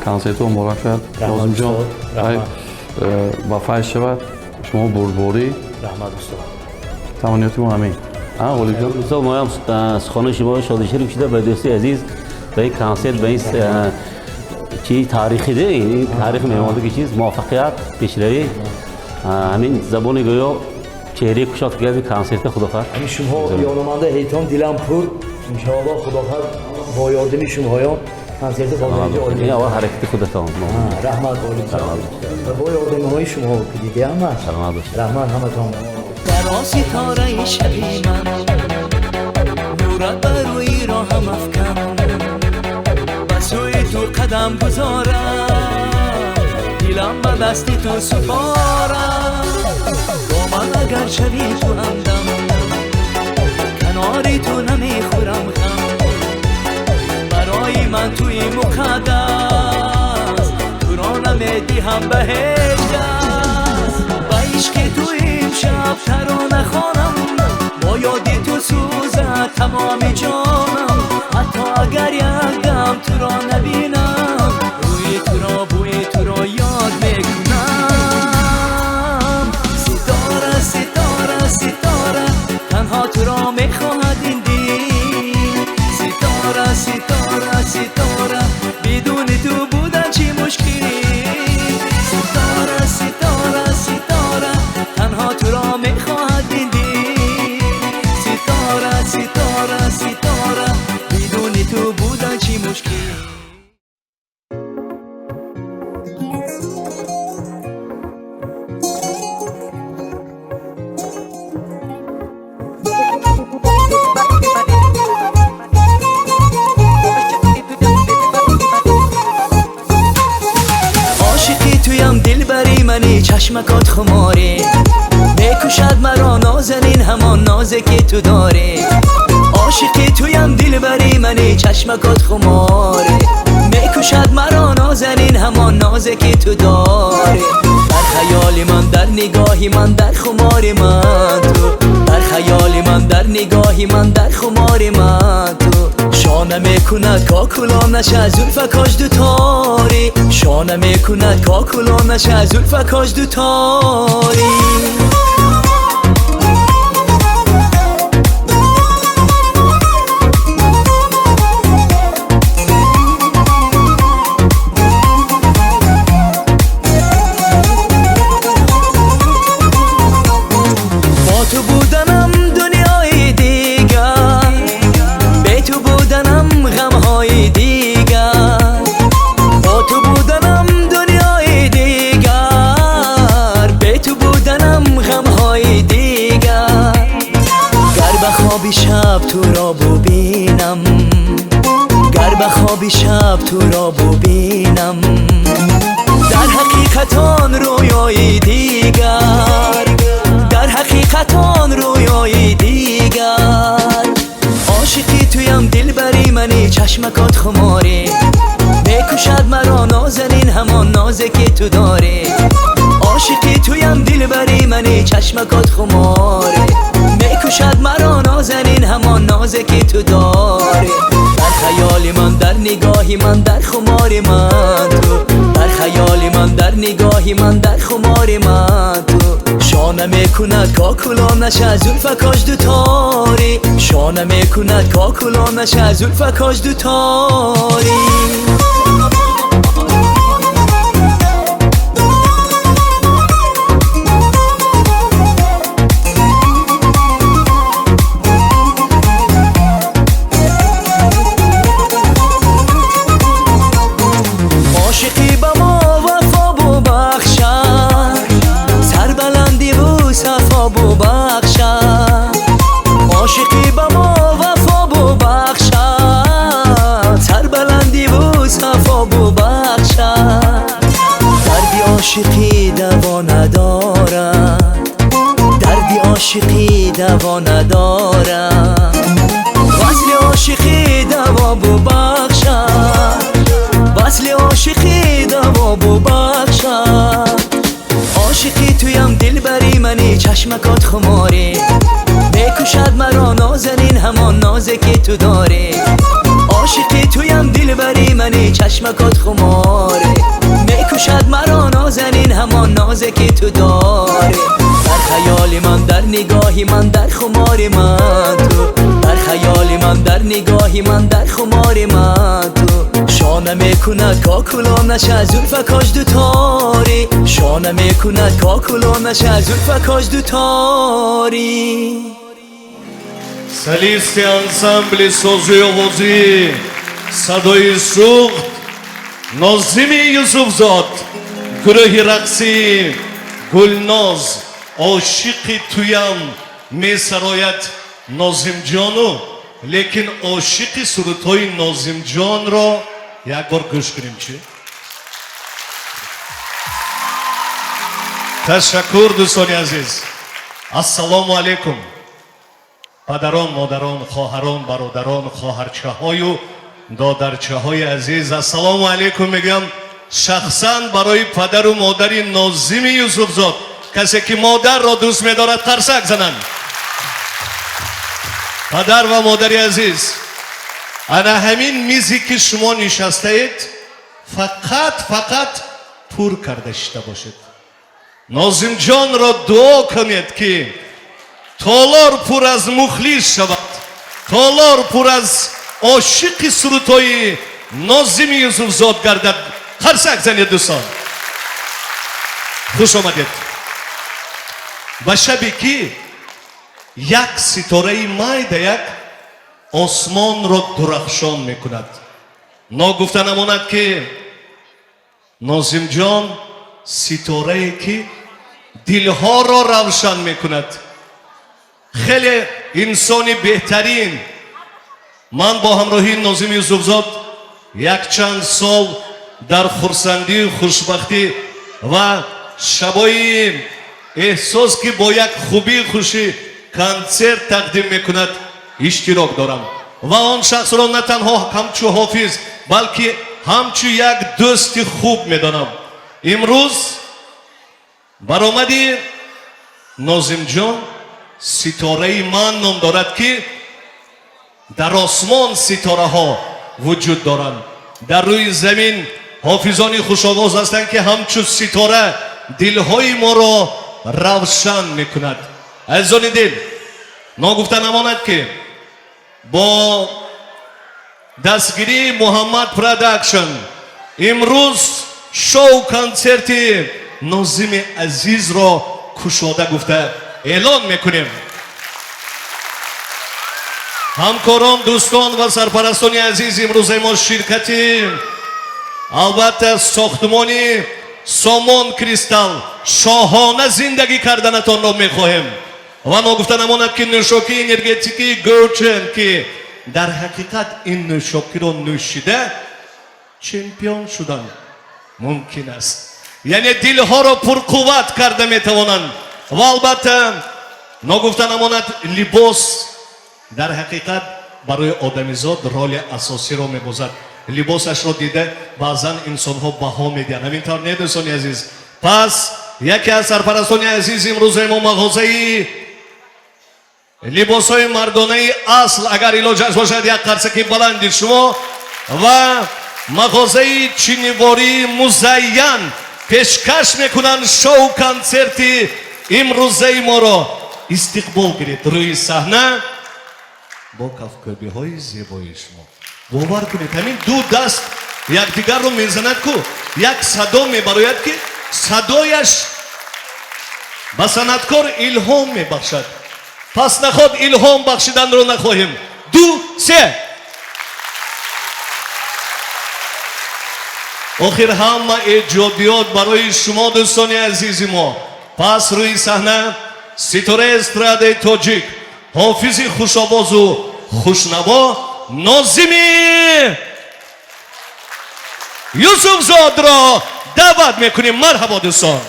کنسرتتون مبارک شد. لازم جان با فایز شود شما بردباری رحمت استاد تمانیاتمون همین ولی جان دوستان ما هم از خانه شما شادی شریف شده به دوستی عزیز به این کنسرت به این چی تاریخی ده یعنی تاریخ میمانده که چیز موفقیت پیشروی همین زبان گویا چهره کشات کرد کنسرت خداخواه همین شما یانمانده هیتان دیلم پور انشاءالله خداخواه با یاردمی شما ها کنسرت خواهد این اول حرکت خودتان رحمت عالی با یاردمی های شما که دیده همه رحمت همه تان در ستاره شبی من نورت بر روی راهم افکن به سوی تو قدم گذارم دلم به دست تو سپارم با من اگر شبی تو همدم کناری تو نمیخورم غم برای من توی مقدس تو را نمیدهم به هیچ کس با عشق تو امشب ترانه خوانم با یادی تو سوزد تمام جانم حتی اگر یک دم تو را نبینم روی تو را بوی تو را یاد میکنم ستاره ستاره ستاره تنها تو را میخواهد این دل ستاره ستاره ستاره بدون تو بودن چی مشکلی ستاره ستاره ستاره تنها تو را میخواهد این دل ستاره ستاره ستاره بدون تو بودن چی مشکلی منی چشمکات خماره میکشد مرا نازنین همان نازه که تو داره عاشقی تویم دلبری منی چشمکات خماره میکشد مرا نازنین همان نازه که تو داره در خیال من در نگاهی من در خمار من تو در خیال من در نگاهی من در خمار من تو شانه میکند کاکلانش از زلفکاش دوتاری شانه میکند کاکلانش از زلفکاش دوتاری با تو بودنم دنیای دیگر به تو بودنم غمهای دیگر با تو بودنم دنیای دیگر به تو بودنم غمهای دیگر گر به خواب شب تو را ببینم گر به خواب شب تو را ببینم در حقیقت آن رویای دیگر در حقیقت آن رویای دیگر عاشقی تویم دلبری منی چشمکات خماره میکشد مرا نازنین همان نازه که تو داره عاشقی تویم دلبری منی چشمکات خماره میکشد مرا نازنین همان نازه که تو داره در خیال من در نگاهی من در خمار من تو در خیال من در نگاهی من در خمار من تو شانه میکند کاکلانش از زلفکاش دوتاری شانه میکند کاکلانش از زلفکاش دوتاری عاشقی به ما وفا ببخشد سربلندی و صفا ببخشد عاشقی به ما وفا ببخشد سربلندی و صفا ببخشد دردی عاشقی دوا ندارد دردی عاشقی دوا ندارد وصل عاشقی دوا ببخشد وصل عاشقی دوا ببخشد عاشقی تویم دلبری منی چشمکات خماره میکشد مرا نازنین همان نازه که تو داره عاشقی تویم دلبری دختری منی چشمکات خماره میکشد مرا نازنین همان نازه که تو داره در خیال من در نگاهی من در خمار من تو در خیال من در نگاهی من در خمار من تو شانه میکند کاکلانش از زلفکاش دوتاری شانه میکند کاکلانش از زلفکاش دوتاری Солисты ансамбли созу овози садои суғд Нозими Юсуфзод гурӯҳи рақси Гулноз ошиқи туям месарояд Нозимҷону лекин ошиқи сурудҳои Нозимҷонро як бор гӯш кунем чӣ? Ташаккур дӯстони азиз. Ассалому алайкум. падарон, модарон, хоҳарон, бародарон, хоҳарчаҳою додарчаҳои азиз, ассалому алайкум мегӯям шахсан барои падару модари Нозими Юсуфзод, касе ки модарро дӯст медорад қарсак зананд. падар ва модари азиз, ана ҳамин мизе ки шумо нишастаед фақат пур карда шида бошед. Нозимҷонро дуо кунед ки толор пур аз мухлис шавад, толор пур аз ошиқи сурудҳои Нозими Юсуфзод гардад. қарсак занед дӯстон. хуш омадед. ба шабе ки як ситораи майда як осмонро дурахшон мекунад. ногуфта намонад ки Нозимҷон ситорае ки дилҳоро равшан мекунад. хеле инсони беҳтарин. ман бо ҳамроҳии Нозими Юсуфзод якчанд сол дар хурсандию хушбахтӣ ва шабои эҳсос ки бо як хубии хушӣ консерт тақдим мекунад иштирок дорам ва он шахсро на танҳо ҳамчу ҳофиз балки ҳамчу як дӯсти хуб медонам. имрӯз баромади Нозимҷон ситораи ман ном дорад ки дар осмон ситораҳо вуҷуд доранд, дар рӯи замин ҳофизони хушовоз ҳастанд ки ҳамчу ситора дилҳои моро равшан мекунад. азизони дил, ногуфта намонад ки бо дастгирии Муҳаммад Продакшн имрӯз шоу консерти Нозими азизро кушода гуфта эълон мекунем. ҳамкорон, дӯстон ва сарпарастони азиз, имрӯзе мо ширкати албатта сохтмони Somon Кристалл шоҳона зиндагӣ карданатонро мехоҳем ва ногуфта намонад ки нӯшокии энергетикии Gochen ки дар ҳақиқат ин нӯшокиро нӯшида чемпион шудан мумкин аст. яъне дилҳоро пурқувват карда метавонанд ва албатта ногуфта намонад либос дар ҳақиқат барои одамизод роли асосиро мебозад. либосашро дида баъзан инсонҳо баҳо медиҳанд. ҳамин тавр не дӯстони азиз? пас яке аз сарпарастони азиз имрӯзе мо мағозаи либосҳои мардонаи асл агар илоҷаш бошад як қарсаки баланди шумо ва мағозаи чинивории музайян пешкаш мекунанд шоу консерти имрӯзаи моро. истиқбол гиред рӯи саҳна бо кафкӯбиҳои зебои шумо. бовар кунед ҳамин ду даст якдигарро мезанад ку як садо мебарояд ки садояш ба санъаткор илҳом мебахшад. пас наход илҳом бахшиданро нахоҳем. ду се. охир ҳама эҷодиёт барои шумо дӯстони азизи мо. пас рӯи саҳна ситораи эстрадаи тоҷик, ҳофизи хушовозу хушнаво Нозими Юсуфзодро даъват мекунем. марҳабо дӯстон.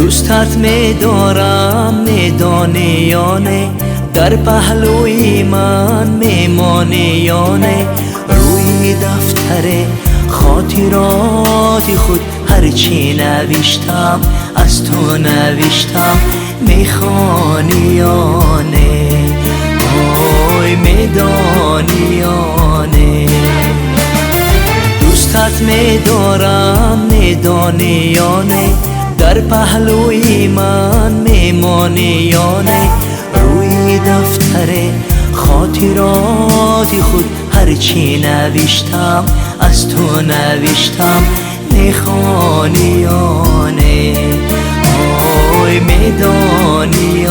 دوستت می‌دارم میدانیانه، در پهلوی من میمانیانه. روی دفتر خاطرات خود هرچی نوشتم از تو نوشتم میخوانیانه، وای میدانیانه. دوستت می‌دارم میدانیانه، در پهلوی من میمانیانه. روی دفتر خاطرات خود هرچی نوشتم از تو نوشتم میخوانیانه، وای میدانیانه.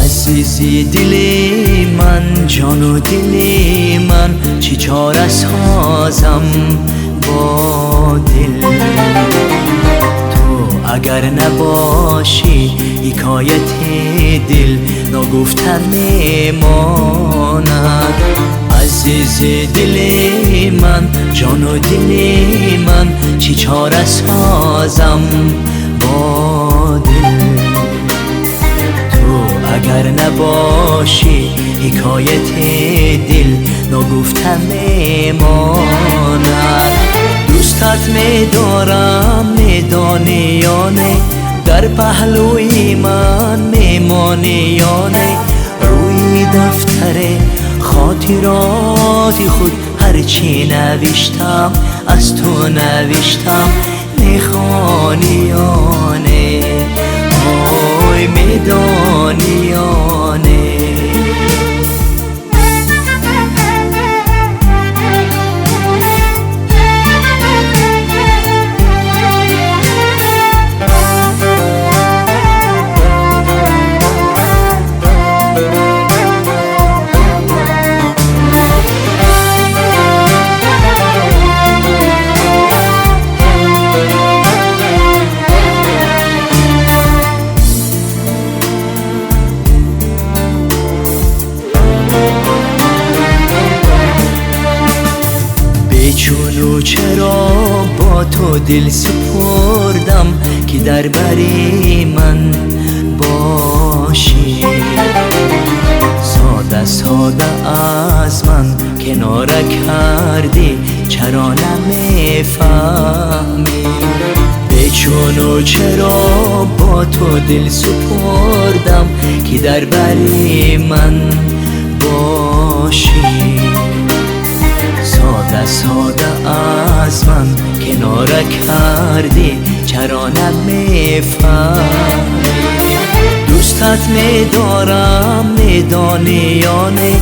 عزیزی دلی من، جان و دلی من، چی چاره سازم با دل. تو اگر نباشی حکایت دل نگفتن میماند. عزیزی دلی من، جان و دلی من، چی چاره سازم با دل. اگر نباشی حکایت دل نگفتن میماند. دوستت می‌دارم میدانیانه، در پهلوی من میمانیانه. روی دفتر خاطرات خود هرچی نوشتم از تو نوشتم میخوانیانه، وای میدانیانه. چونو چرا با تو دل سپردم که در بری من باشی. ساده ساده از من کنار کردی چرا نمیفهمی. به چونو چرا با تو دل سپردم که در بری من باشی. ساده ساده از من کنار کردی چرا نمیفهمی. دوستت می‌دارم میدانیانه،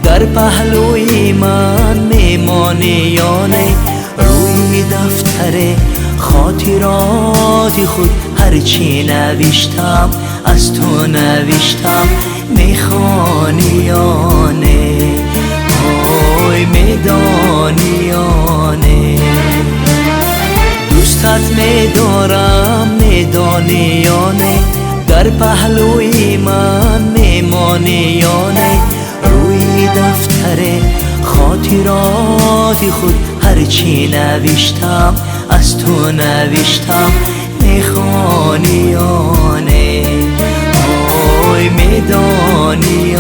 در پهلوی من میمانیانه. روی دفتر خاطرات خود هرچی نوشتم از تو نوشتم میخوانیانه، وای میدانیانه. دوستت می‌دارم میدانیانه، در پهلوی من میمانیانه. روی دفتر خاطرات خود هرچی نوشتم از تو نوشتم میخوانیانه، وای میدانیانه.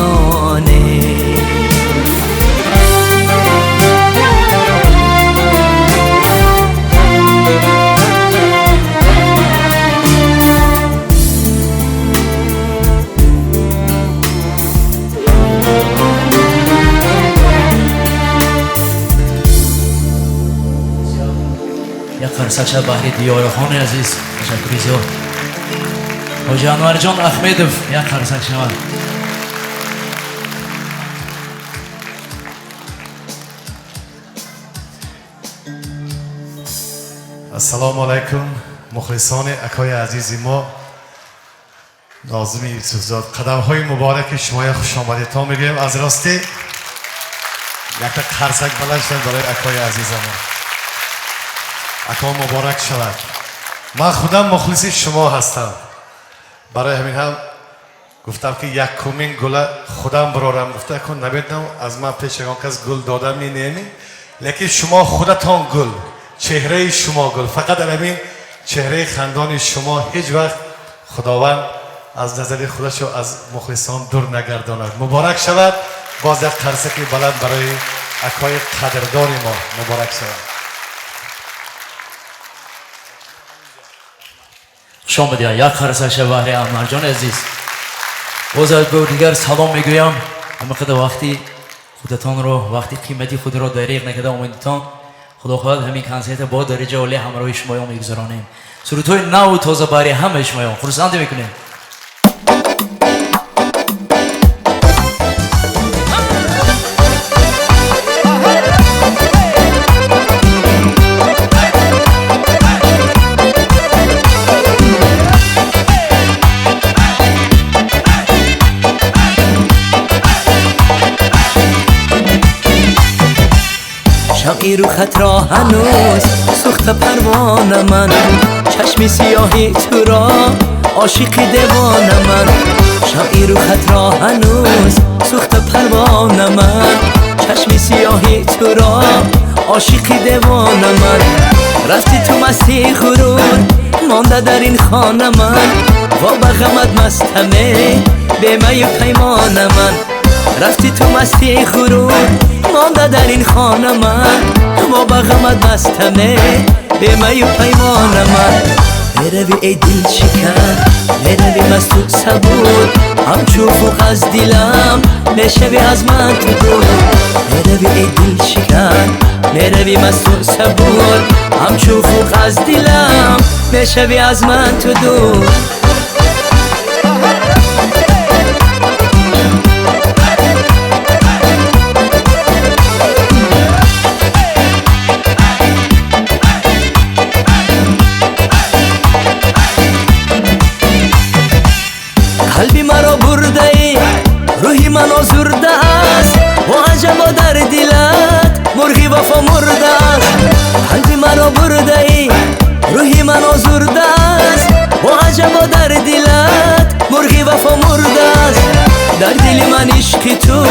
یک قرصک بحری دیار خان عزیز، تشکر زیاد. حاجی انور جان احمدov یک قرصک شما. السلام علیکم مخلصان اکای عزیز ما ناظم یوسفزاد قدم های مبارک شما خوش آمدید تا میگیم از راستی یک قرصک بلند شد برای اکای عزیز ما اکا مبارک شود من خودم مخلصی شما هستم برای همین هم گفتم که یک کمین گل خودم برارم گفته کن نبیدم از من پیش یکان کس گل دادم نمی لیکن شما خودتان گل چهره شما گل فقط همین چهره خندان شما هیچ وقت خداوند از نظر خودش و از مخلصان دور نگرداند مبارک شود باز یک قرصک بلند برای اکای قدردان ما مبارک شود شما بدید یک قرصک شوهر عمر جان عزیز باز از بار دیگر سلام میگویم اما خدا وقتی خودتان رو وقتی قیمتی خود را دریغ نکرده آمدیدتان خدا خواهد همین کنسرت با درجه عالی همراه شمایان میگذرانیم سرودهای نو و تازه برای همه شمایان خرسند میکنیم شمعی رو خط را هنوز سوخت پروانه من چشمی سیاهی تو را عاشقی دیوانه من شمعی رو خط را هنوز سوخت پروانه من چشمی سیاهی تو را عاشقی دیوانه من رفتی تو مستی غرور مانده در این خانه من و به غمت مستمه به می پیمان من رفتی تو مستی غرور مانده در این خانه من و به غمت مستمه به می پیمان من میروی ای دل شکن میروی مستو صبور همچو فوق از دلم میشوی از من تو دور میروی ای دل شکن میروی مستو صبور همچو فوق از دلم میشوی از من تو دور قلبی مرا برده ای روحی من آزرده است و عجبا در دلت مرغی وفا مرده است قلبی مرا برده ای روحی من آزرده است و عجبا در دلت مرغی وفا مرده است در دل من عشق تو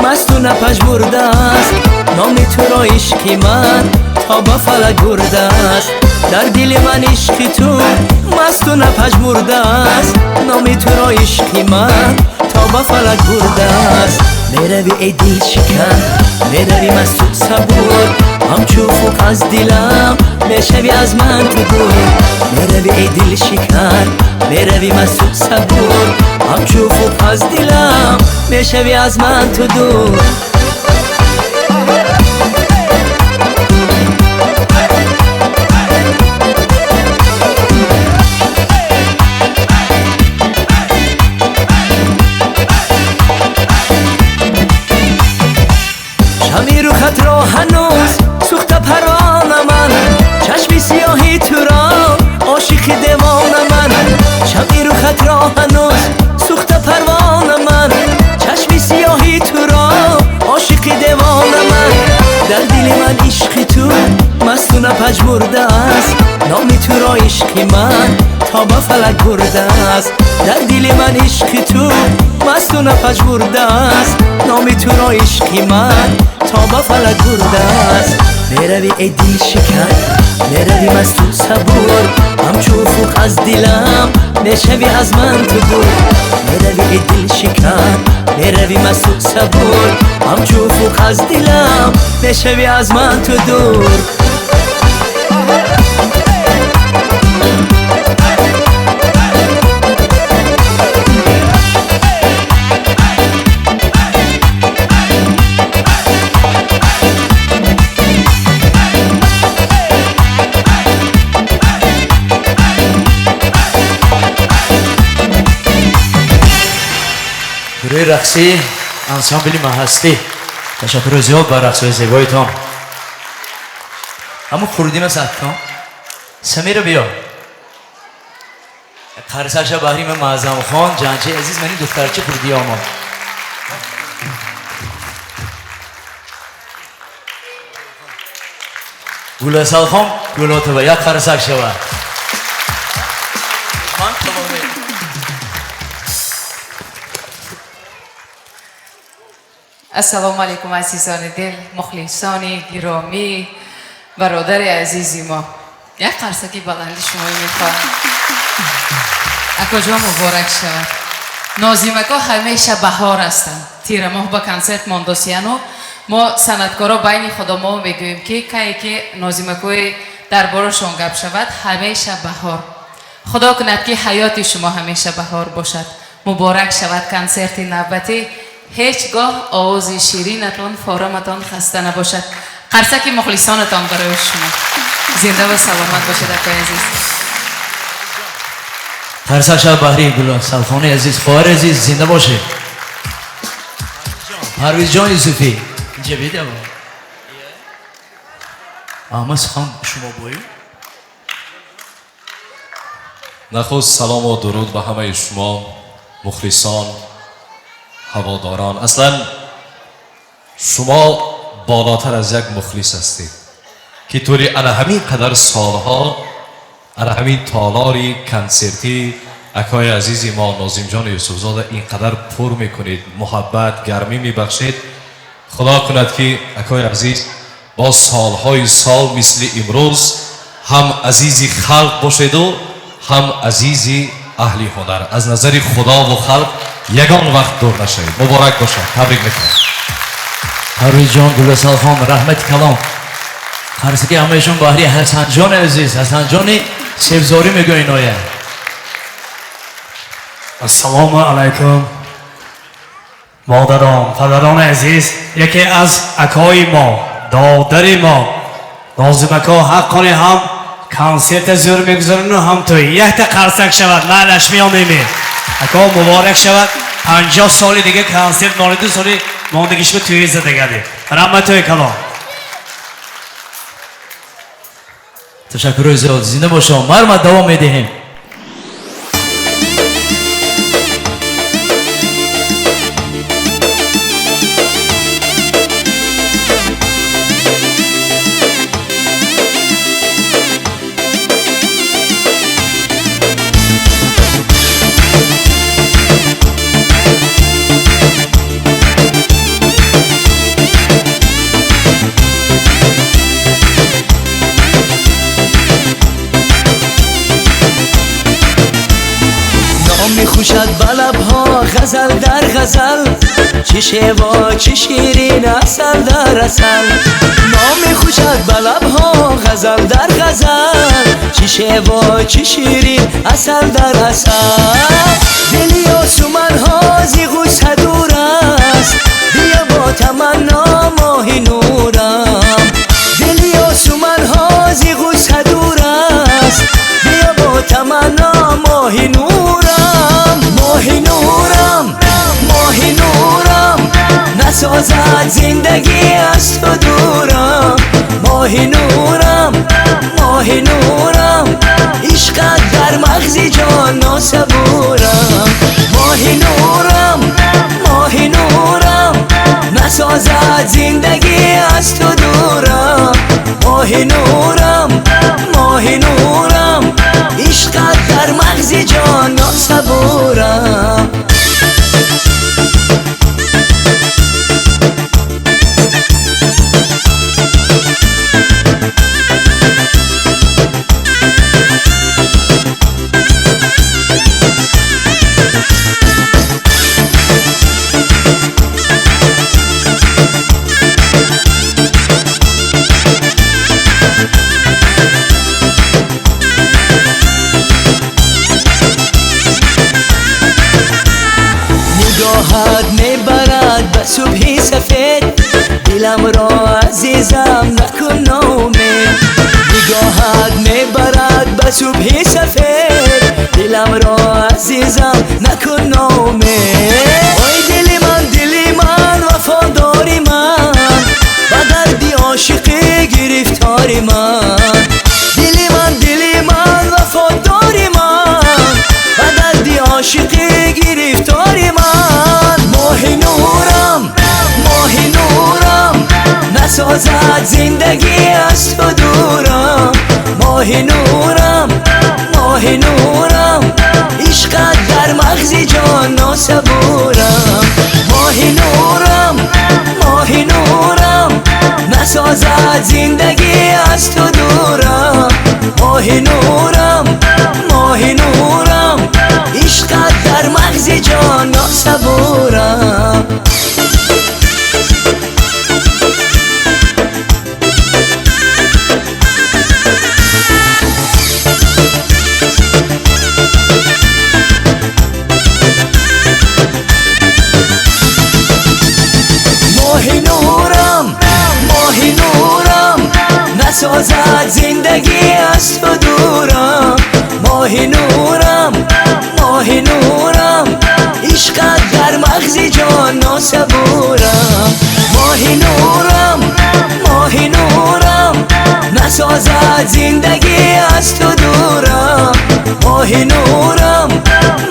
مست و نپژمرده است نام تو را عشق من تا به فلک برده است در دل من عشق تو مست و نپژمرده است نام تو را عشق من تا به فلک برده است میروی ای دل شکن میروی مست و صبور همچو فوق از دلم میشوی از من تو دور میروی ای دل شکن میروی مست و صبور همچو فوق از دلم میشوی از من تو دور شمعی رو خط را هنوز سوخت پروانه من چشمی سیاهی تو را عاشق دیوانه من شمعی رو خط را هنوز سوخت پروانه من چشمی سیاهی تو را عاشق دیوانه من در دل من عشق تو مست و نپژمرده است نام تو را عشق من تا به فلک برده است در دل من عشق تو مست و نپژمرده است نام تو را عشق من تا به فلک برده است میروی ای دل شکن میروی مست و صبور همچو فوق از دلم میشوی از من تو دور میروی ای دل شکن میروی مست و صبور همچو فوق از دلم میشوی از من تو دور گروه رقصی انسامبل محستی تشکر زیاد بر رقص های زیبایتان اما خورودیم از حکام سمیر بیا قرصش بحری من معظم خان جانچه عزیز منی دخترچه کردی آما گوله سال خان گوله تو یک قرصک شود من تمامه السلام علیکم عزیزان دل، مخلصان گرامی، برادر عزیزی ما. یک قرصکی بلندی شما میخوام. اکا جا مبارک شود. نازیمکا همیشه بهار هستند. تیر ماه با کنسرت مانداسیانو ما سندکارا بین خدا ما میگوییم که که نازیمکای دربارشون گپ شود همیشه بهار. خدا کند که حیات شما همیشه بهار باشد. مبارک شود کنسرت نوبتی. هیچگاه آواز شیرینتان فارمتان خسته نباشد. قرصک مخلصانتان برای شما. زنده و سلامت باشید اکای عزیز. قرصک بحری گل سلخانه عزیز خواهر عزیز زنده باشه. پرویز جان یوسفی اینجا بیده با آمس خان شما بایی نخست سلام و درود به همه شما مخلصان هواداران. اصلا شما بالاتر از یک مخلص هستید که طوری انا همین قدر سالها انا همین تالاری کنسرتی اکای عزیزی ما ناظم جان یوسفزاده اینقدر پر میکنید، محبت گرمی میبخشید. خدا کند که اکای عزیز با سالهای سال مثل امروز هم عزیزی خلق باشید و هم عزیزی اهلی هنر. از نظر خدا و خلق یگان وقت دور نشوید. مبارک باشد. تبریک میکنم. پرویز جان گل سلخان رحمت کلام قرصکی همهشون بحری حسن جان عزیز حسن جانی سیفزاری میگو اینایه. السلام علیکم مادران پدران عزیز. یکی از اکای ما دادر ما نازمکا حقانی هم کنسرت زور میگذارن و هم توی یک تا قرصک شود. من لشمی میمی اکا مبارک شود. 50 سالی دیگه کنسرت 92 سالی ماندگیش به توی زدگردی رحمت توی کلام. تشکر زیاد زنده باشم. مرمت دوام میدهیم. میخوشد بلب ها غزل در غزل چی شوا چی شیرین اصل در اصل. نام خوشد بلب ها غزل در غزل چی شوا چی شیرین اصل در اصل. دلی آسومن ها زی غصه دور است بیا با تمنا ماهی نورم. دلی آسومن ها زی غصه دور است بیا با تمنا ماهی نورم. ماهی نورم ماهی نورم نسازد زندگی از تو دورم. ماهی نورم ماهی نورم عشقت در مغزی جان ناسبورم. ماهی نورم ماهی نورم نسازد زندگی از تو دورم. ماهی نورم ماهی نورم عشقت در مغزی جان ناسبورم. نگاهت میبرد به صبحی سفید دلم را عزیزم نکن ناامید. نگاهت میبرد به صبحی سفید دلم را عزیزم نکن ناامید. وای دلی من وفاداری من به دردی عاشقی گرفتاری من. دلی نسازد زندگی از تو دورم ماه نورم ماه نورم عشقت در مغز جان ناصبورم ماه نورم ماه نورم نسازد زندگی از تو دورم ماه نورم ماه نورم عشقت در مغز جان ناصبورم نسازد زندگی از تو دورم ماه نورم ماه نورم عشقت در مغز جان ناصبورم ماه نورم ماه نورم نسازد زندگی از تو دورم ماه نورم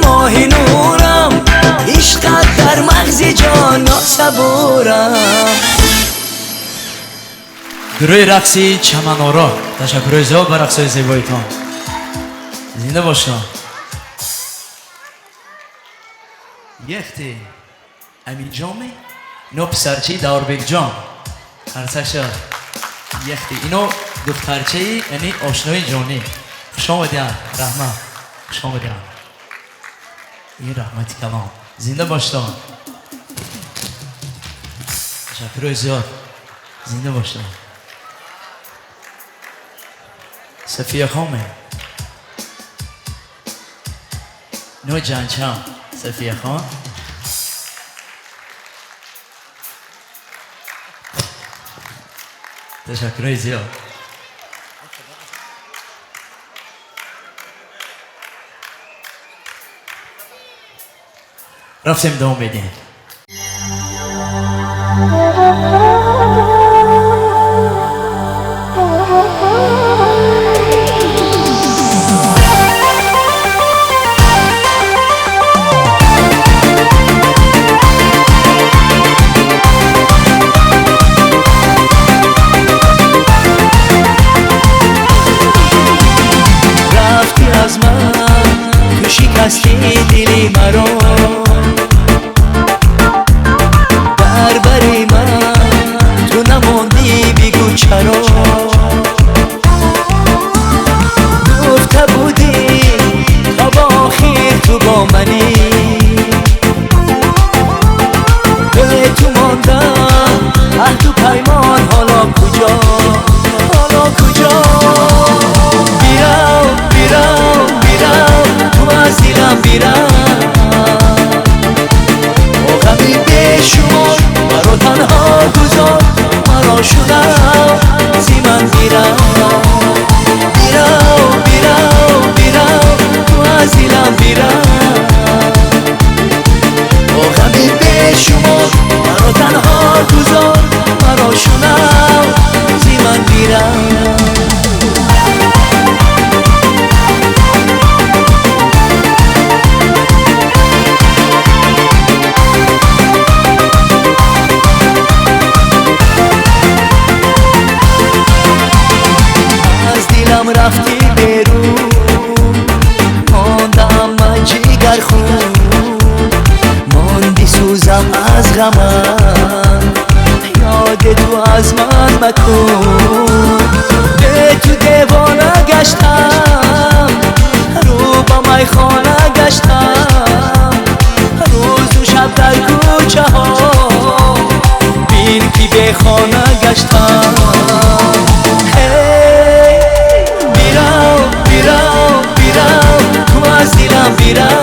ماه نورم عشقت در مغز جان ناصبورم گروه رقصی چمنارا تشکر زیاد بر رقصهای زیبایتان زنده باشتان یختی امین جامی اینو پسرچی دوربیگ جان هرسشا یختی اینو دخترچی یعنی آشنای جانی خوش آمدین رحمت خوش آمدین این رحمتی کلام زنده باشتان تشکر زیاد زنده باشتان صفیه خانم نو جانچم صفیه خان تشکر زیاد رفتیم دوم بدین شکستی دلی مرا در بری من تو نماندی بگو چرا گفته بودی تا با آخر تو با منی به تو ماندم عهد و پیمان حالا کجا حالا کجا بیرم بیرم بیرم تو از دیلم بیرم با غمی بشمار مرا تنها گذار مرا شدم زی من بیرم بیرم بیرم بیرم تو از دیلم بیرم با غمی بشمار مرا تنها گذار مرا شدم زی من بیرم رفتی بیرون ماندم من جگر خون ماندی سوزم از غمم یاد تو از من مکن به تو دیوانه گشتم رو با میخانه گشتم روز و شب در کوچه ها بین کی به خانه گشتم بیرم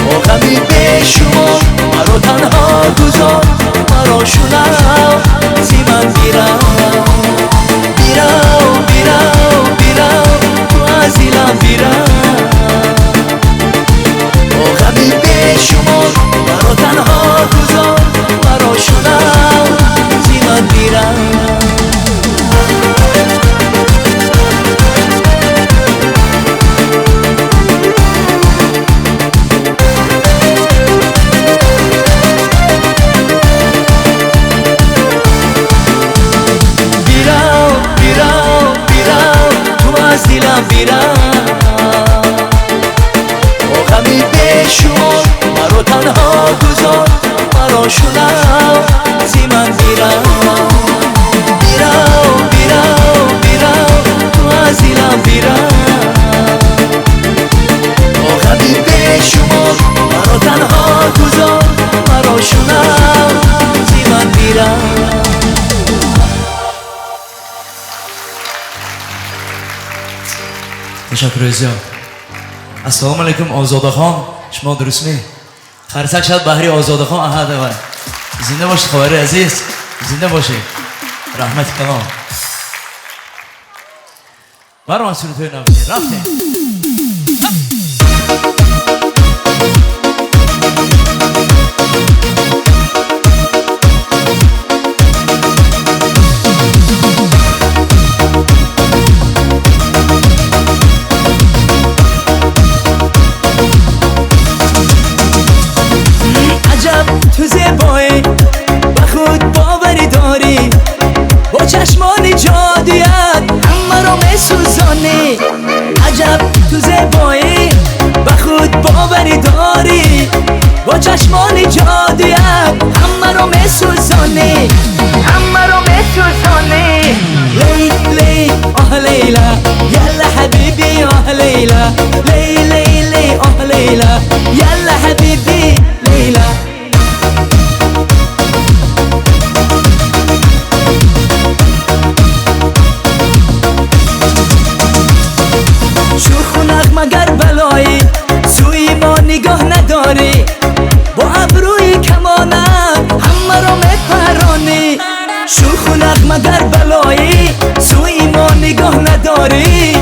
با غمی بشمار مرا تنها گذار مرا شدم زی من بیرم بیرم بیرم بیرم تو از دیلم بیرم با غمی بشمار مرا تنها گذار مرا شدم زی من بیرم با غمی بشمار مرا تنها گذار مرا شونم زی من بیرم بیرم بیرم بیرم تو از دلم بیرم با غمی بشمار مرا تنها گذار مرا شونم زی من بیرم. تشکر زیاد. السلام علیکم آزاده خان، شما درست می؟ خرسک شد بحری آزاده خان احده و زنده باشید خواهر عزیز، زنده باشید، رحمت کلام برای من سورتوی نبودی رفتیم. تو زیبایی به خود باوری داری با چشمان جادویت همه رو میسوزانی. عجب تو زیبایی به خود باوری داری با چشمان جادویت همه رو میسوزانی همه رو میسوزانی. لیلی آه لیلا یلا حبیبی آه لیلا لیلی آه لیلا یلا حبیبی لیلا. مگر بلایی سوی ما نگاه نداری با ابروی کمانت همه رو میپرانی. شوخونق مگر بلایی سوی ما نگاه نداری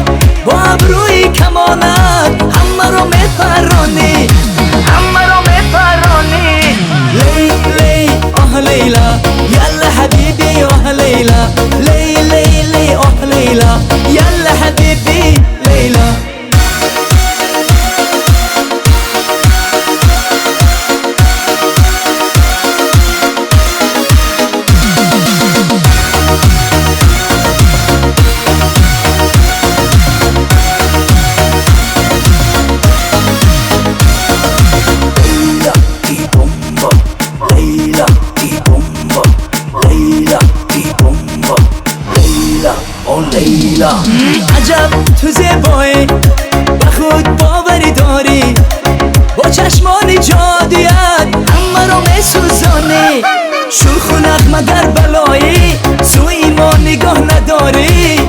با ابروی کمانت همه رو میپرانی همه رو میپرانی. لیلی آه لیلا یلا حبیبی آه لیلا لیلی آه لیلا یلا حبیبی لیلا. عجب تو زیبایی به خود باوری داری با چشمان جادویت همه رو میسوزانی. شوخونق مگر بلایی سوی ما نگاه نداری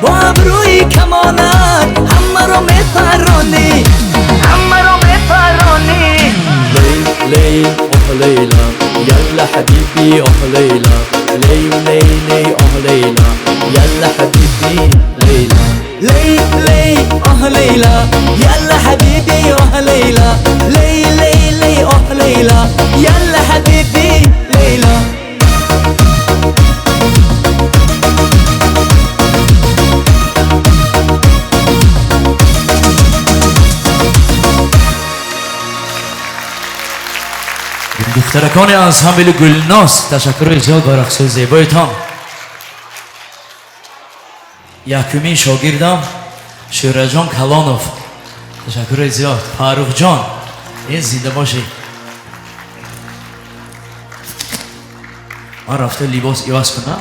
با ابروی کمانت همه رو میپرانی همه رو میپرانی. لیلی آه لیلا یلا حبیبی آه لیلا لیلی آه لیلا یلا حبیبی لیلا لیلی آه لیلا یلا حبیبی آه لیلا لیلی آه لیلا یلا حبیبی لیلا. دخترکان انسامبل گلناس تشکر زیاد بر رقص زیبایتان. یکمین شاگردم شیرجان کلانوف تشکر زیاد. فاروق جان این زنده باشی. من رفته لباس ایواز کنم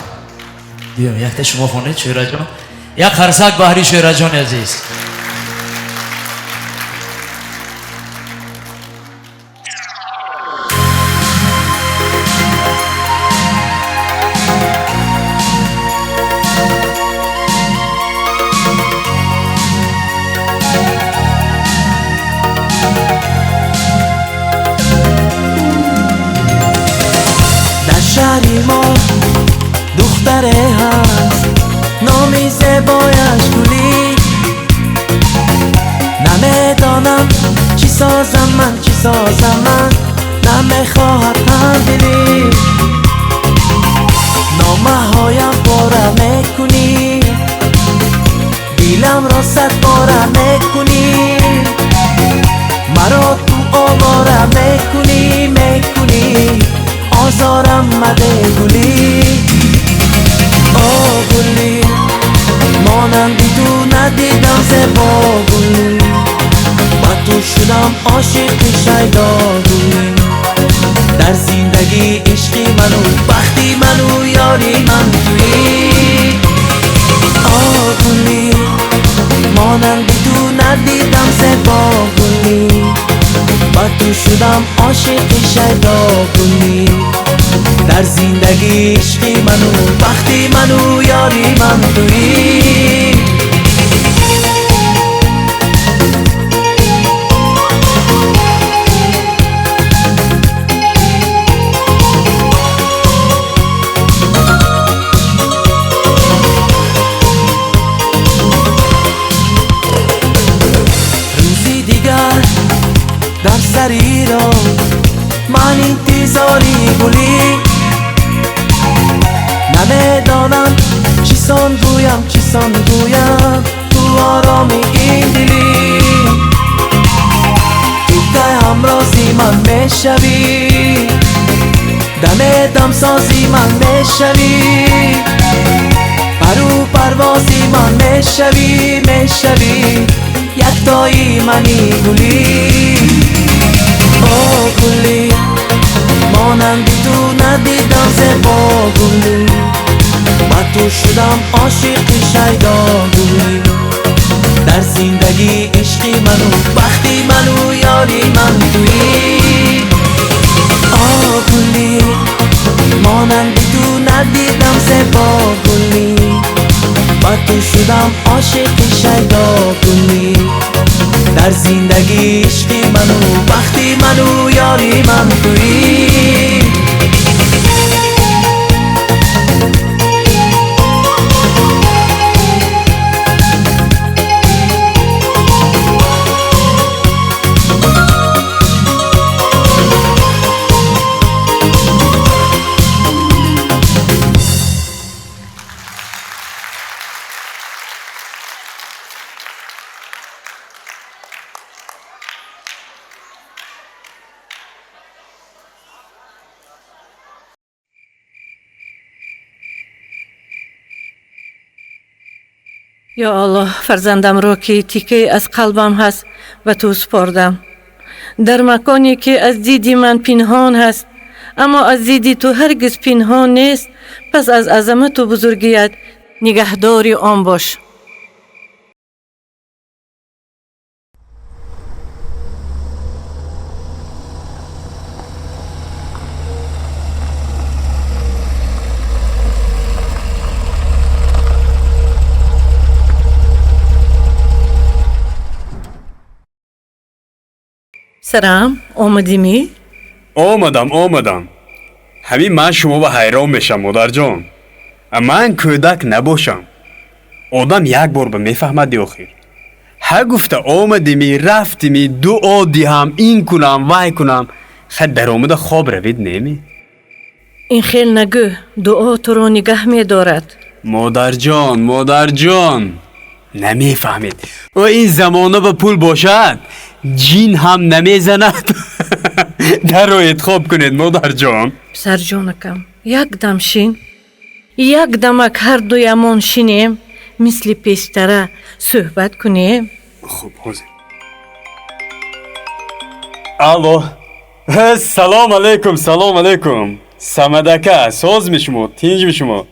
بیام یک تا شما خونید شیرجان یک خرسک بحری شیرجان عزیز. شهری ما دختره هست نامی زیبایش گلی نمیدانم چی سازم من چی سازم من نمیخواهد همدلی نامه هایم پاره میکنی دیلم را صد پاره میکنی مرا تو آواره میکنی آزارم مده گلی آه گلی مانندی تو ندیدم زیبا عاشق شیدایی در زندگی عشقی منو بختی منو یاری من توی آگولی مانندی تو ندیدم زبا گلی با تو شدم عاشق شیدایی در زندگی عشقی منو بختی منو یاری من توی روزی دیگر در سری را من انتظاری گلی نمیدانم چیسان گویم تو آرامی این دلی تو که همرازی من میشوی دم دمسازی من میشوی پرو پروازی من میشوی یک تایی منی گلی او گلی مانندی تو ندیدم زبا گلی با تو شدم عاشق شیدایی در زندگی عشقی منو بختی منو یاری من توی آگولی مانندی تو ندیدم زبا گلی با تو شدم عاشق شیدایی در زندگی عشقی منو بختی منو یاری من توی یا الله فرزندم رو که تیکه از قلبم هست و تو سپردم در مکانی که از دیدی من پنهان هست اما از دیدی تو هرگز پنهان نیست پس از عظمت و بزرگیت نگهداری آن باش سلام آمدی می؟ آمدم همین من شما به حیران میشم مادر جان من کودک نباشم آدم یک بار به میفهمدی آخر ها گفته آمدیمی رفتیمی دعا دیم این کنم وای کنم خد در آمده خواب روید نیمی این خیل نگو دعا تو رو نگه می دارد مادر جان نمیفهمید و این زمانه به پول باشد جین هم نمیزند در رو اتخاب کنید مادر جان سر جانکم یک دم شین یک دمک هر دویمان شینیم مثل پیشتره صحبت کنیم خوب حاضر الو سلام علیکم سمدکه ساز میشمو تینج میشمو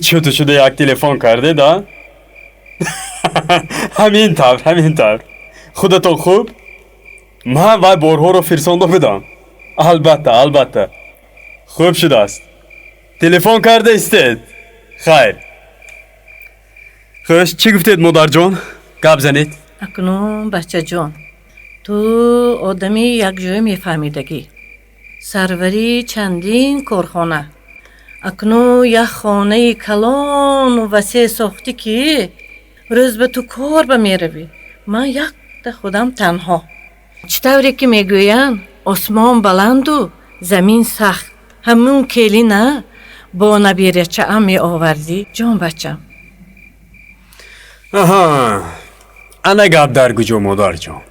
چطور شده یک تلفن کرده دا همین طور خودتون خوب من وای بارها رو فرسانده بدم البته خوب شده است تلفن کرده استید خیر خوش چی گفتید مادر جان گپ زنید اکنون بچه جان تو آدمی یک جای میفهمیدگی سروری چندین کارخانه اکنون یک خانه کلان و وسیع ساختی که روز به تو کار بمیروی من یک خودم تنها چطوری که میگوین آسمان بلند و زمین سخت همون کلی نه با نبیره چه هم می آوردی جان بچم آها انا گپ در گوجو مادر جان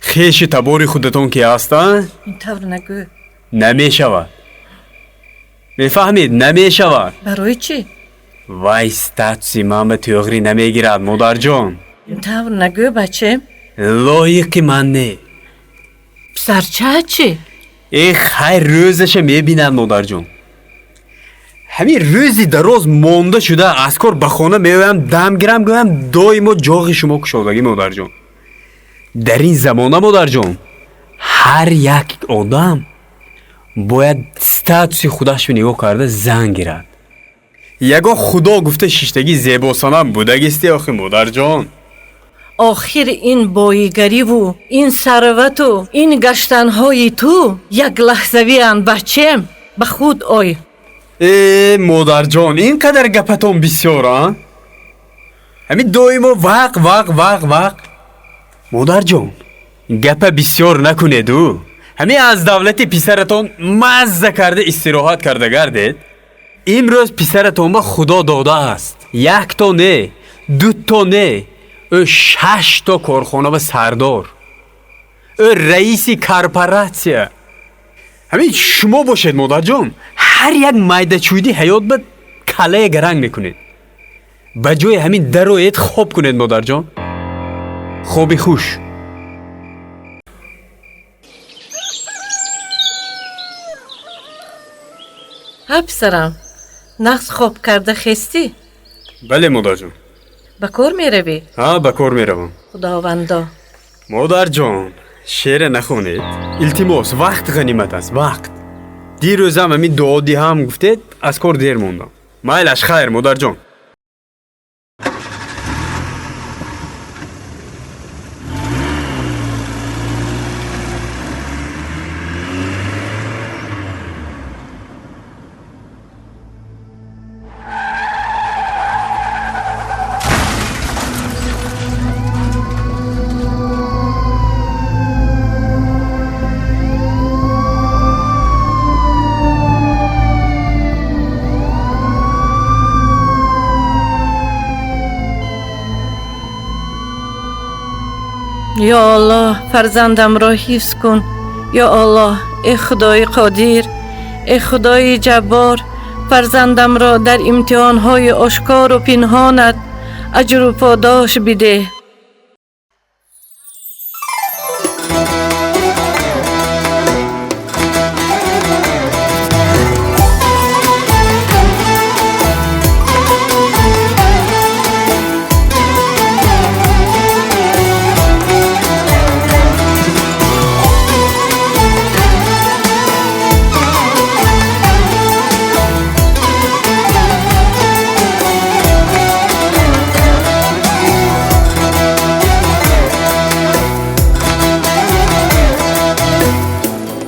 خیش تباری خودتون که هستن این طور نگو نمیشود میفهمید نمیشود برای چی؟ وای ستاتسی من به تیغری نمیگیرد مادر جان این طور نگو بچه لایق من نه سرچه چی؟ ای خیر روزش میبینن مادر جان. همین روزی دراز مانده شده از کار به خانه میایم دم گیرم گویم دائما جاغ شما کشادگی مادر جان. در این زمانه مادر جان هر یک آدم باید استاتوس خودش رو نگاه کرده زن گیرد. یگاه خدا گفته شیشتگی زیباسانم بودگیستی آخی مادر جان. آخر این بایگری و این ثروت و این گشتنهای تو یک لحظوی اند بچم به خود آی. مادر جان اینقدر گپتون بسیار همین دائما وق مادر جان گپ بسیار نکنید و همین از دولت پسرتون مزه کرده استراحت کرده گردید. امروز پسرتون با خدا داده است. یک تا نه، دو تا نه، او 6 تا کارخانه و سردار، او رئیس کارپوراسیون. همین شما باشید مادر جان هر یک مایده چویدی حیات به کله گرنگ میکنید. به جای همین در و ایت خواب کنید مادر جان. خوابی خوش. پسرم نقص خواب کرده خستی؟ بله مادر جان. به کار می روی؟ ها به کار می روم. خداوندا. مادر جان شعر نخونید. التماس وقت غنیمت است. وقت دیروزم همین دعادی هم گفتید از کار دیر موندم. مایلش خیر مادر جان. یا الله فرزندم را حفظ کن. یا الله ای خدای قادر، ای خدای جبار، فرزندم را در امتحانهای آشکار و پنهانت اجر و پاداش بده.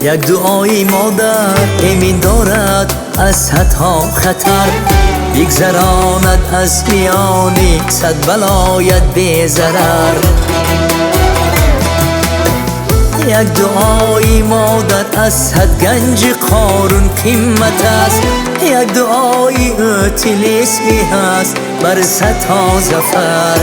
یک دعای مادر امین دارد از حدها خطر، بگذراند از میانی صد بلایت بی ضرر. یک دعای مادر از حد گنج قارون قیمت است، یک دعای او طلسمی هست بر صدها ظفر.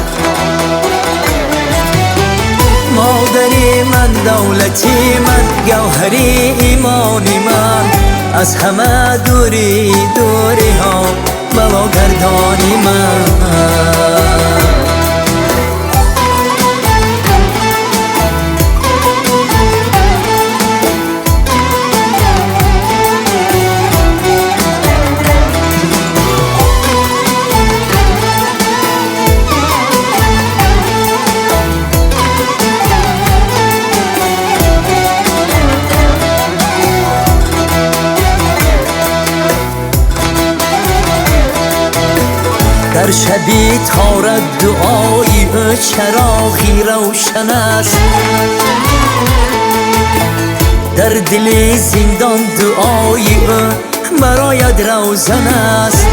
مادری من، دولتی من، گوهری ایمانی من، از همه دوری دوری ها بلا گردانی من. در شبی تارد دعای او چراغی روشن است، در دل زندان دعای او برایت روزن است.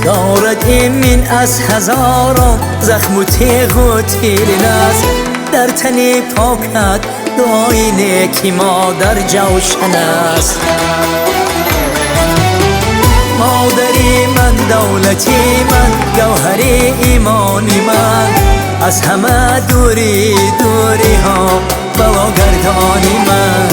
دارد ایمن از هزاران زخم و تیغ و تیرین است، در تن پاکت دعای نیکی مادر جوشن است. مادری من، دولتی من، گوهری ایمانی من، از همه دوری دوری ها بلا گردانی من.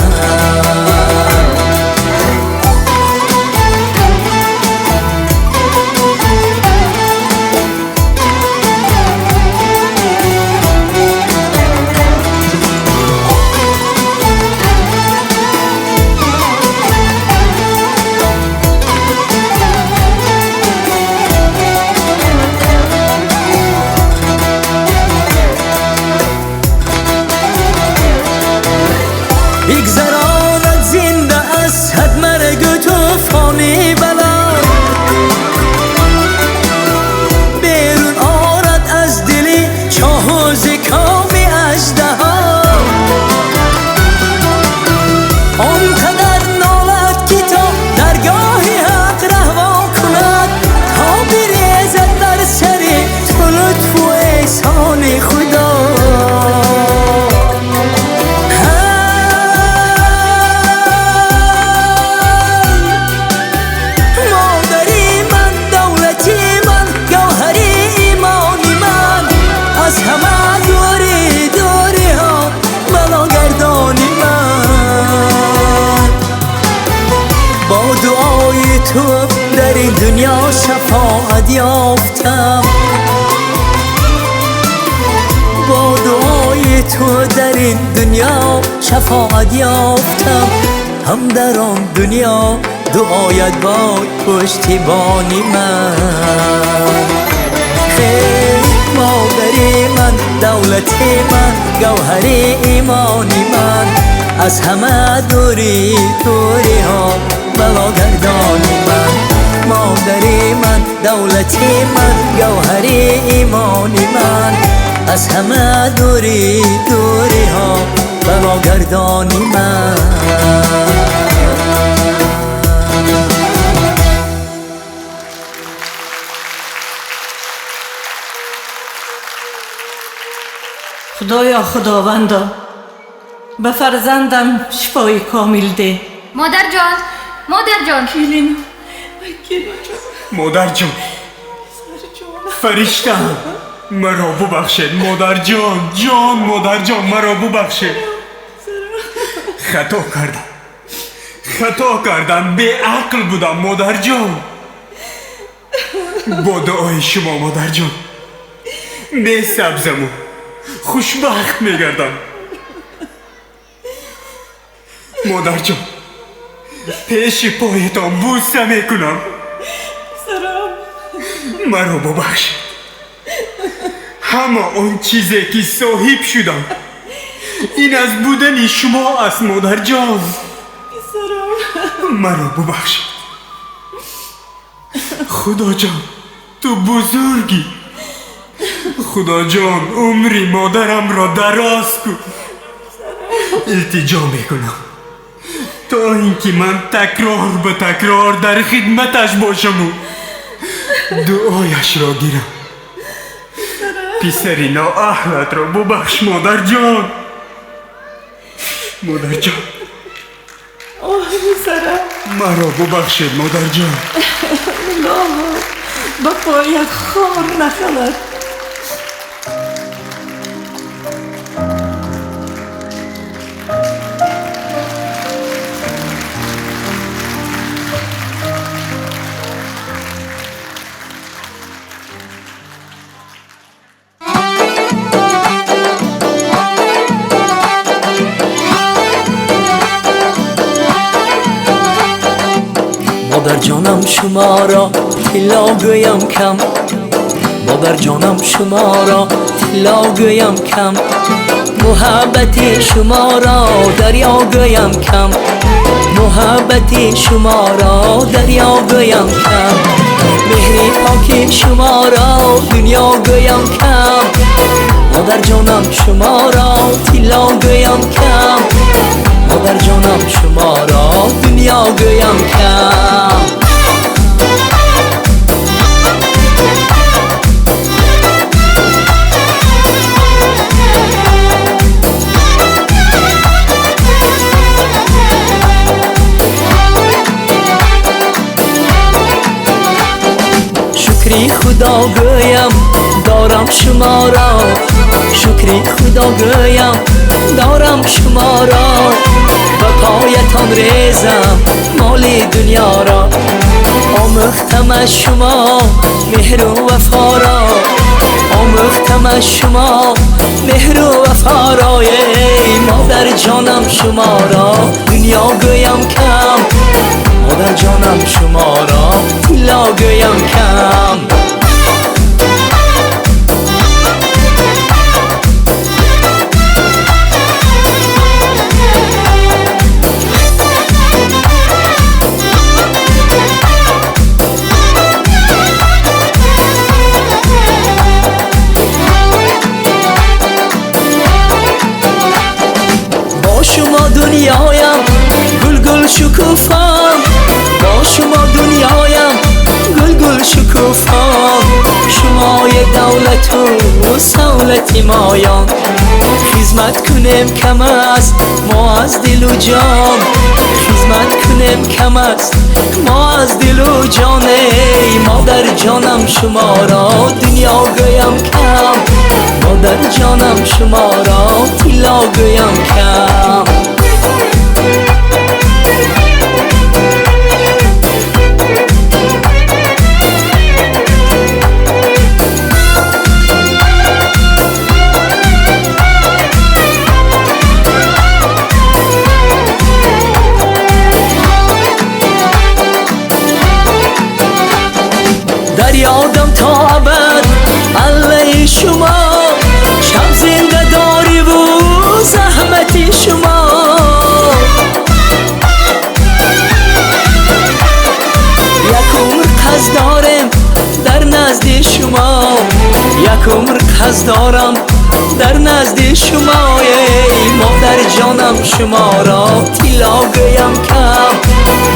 دنیا شفاعت یافتم، با دعای تو در این دنیا شفاعت یافتم. هم در آن دنیا دعایت باد پشتیبانی من. خیر مادری من، دولتی من، گوهری ایمانی من، از همه دوری دوری ها بلا گردانی من. مادری من، دولتی من، گوهری ایمانی من، از همه دوری دوری ها بلا گردانی من. خدایا خداوندا به فرزندم شفای کامل ده. مادر جان، مادر جان، کلینو مادر جان، فرشتم مرا ببخشید مادر جان. مادر جان مرا ببخشید. خطا کردم، به عقل بودم مادر جان. با دعای شما مادر جان به سبزمو خوشبخت میگردم. مادر جان پیش پایتان بوسه میکنم. مرا ببخشید. همه اون چیزی که صاحب شدم این از بودن شما است مادر جان. مرا ببخشید. خدا جان تو بزرگی. خدا جان عمری مادرم را دراز کن. التجا میکنم تا اینکه من تکرار به تکرار در خدمتش باشم و دعایش را گیرم. پسری نااهلت را ببخش مادر جان. مادر جان مرا ببخشید مادر جان. با پایت خار نخلد. مادر جانم شما را طلا گویم کم، مادر جانم شما را طلا گویم کم، محبت شما را دریا گویم کم، محبت شما را دریا گویم کم، مهر پاک شما را دنیا گویم کم. مادر جانم شما را طلا گویم کم، مادر جانم شما را دنیا گویم کم. شکری خدا گویم دارم شما را، شکری خدا گویم دارم شما را، به پایتان ریزم مال دنیا را، آموختم از شما مهر و وفا را، آموختم از شما مهر و وفا را. ای مادر جانم شما را دنیا گویم کم، مادر جانم شما را طلا گویم کم. با شما دنیایم گل گل شکوفم، با شما دنیایم گل گل شکوفم، شمای دولت و سولت مایان، خدمت کنیم کم است ما از دل و جان، خدمت کنیم کم است ما از دل و جان. ای مادر جانم شما را دنیا گویم کم، مادر جانم شما را طلا گویم کم. دوست دارم در نزد شما ای مادر جانم شما را طلا گویم کم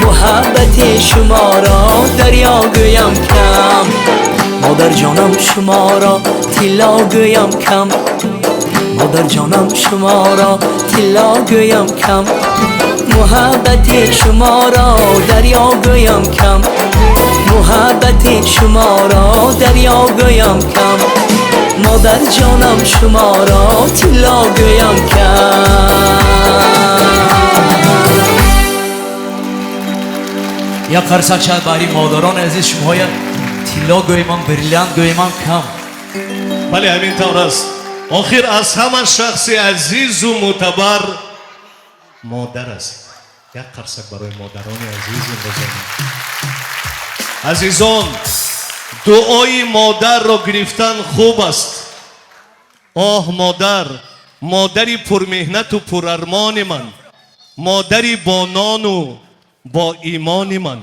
محبت شما را دریا گویم کم مادر جانم شما را طلا گویم کم مادر جانم شما را طلا گویم کم محبت شما را دریا گویم کم محبت شما را دریا گویم کم مادر جانم شما را طلا گویم کم یا قرصک شاید برای مادران عزیز شما طلا گویمان بریلیانت گویمان کم. بله همین طور است. آخر از همان شخص عزیز و معتبر مادر است. یک قرصک برای مادران عزیز بزنید. عزیزان دعای مادر را گرفتن خوب است. آه مادر، مادری پرمهنت و پرارمان من، مادری با نان و با ایمان من،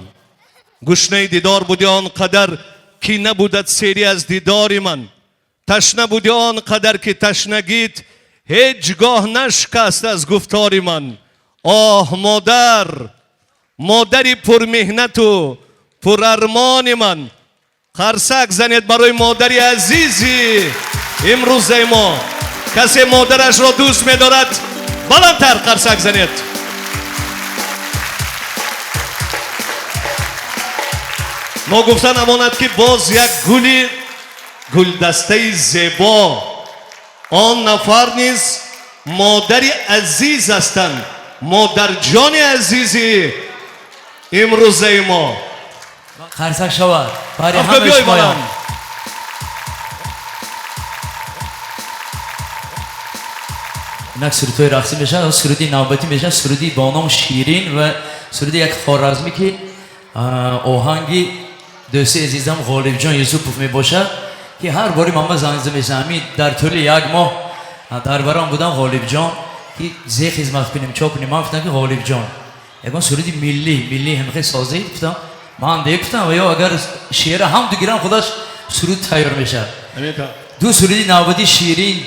گشنه دیدار بودی آنقدر که نبودت سیری از دیدار من، تشنه بودی آنقدر که تشنگیت هیچگاه نشکست از گفتار من. آه مادر، مادری پرمهنت و پرارمان من. قرصک زنید برای مادری عزیزی امروز ما. کسی مادرش را دوست می‌دارد بلندتر قرصک زنید. ما گفتن امانت که باز یک گلی گلدسته زیبا آن نفر نیز مادری عزیز هستند. مادر جان عزیزی امروز ما. قرصک شود برای همه شمایان. اینک سرودهای رقصی میشه، سرودی نوبتی میشه، سرودی با نام شیرین و سرودی یک خوارزمی که آهنگی دوست عزیزم غالب جان یوسفوف می باشد که هر باری من زنگ میزنم در طول یک ماه در برام بودم غالب جان که زی خدمت کنیم چاپ کنیم. من گفتم که غالب جان یکان سرودی ملی همخی سازی گفتم من دیگفتم و یا اگر شعر هم دو گیرم خودش سرود تیار میشه. دو سرودی نوبتی شیرین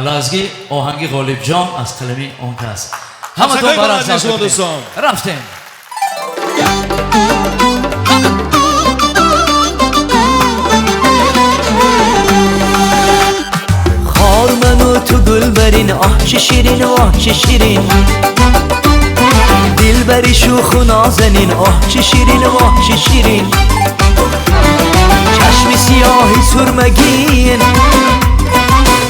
لازگی آهنگی غالب جان از قلمی اون کس همه تو برای رفتیم. خار منو تو گل برین آه چه شیرین آه چه شیرین دل بری شوخ و نازنین آه چه شیرین آه چه شیرین چشم سیاهی سرمگین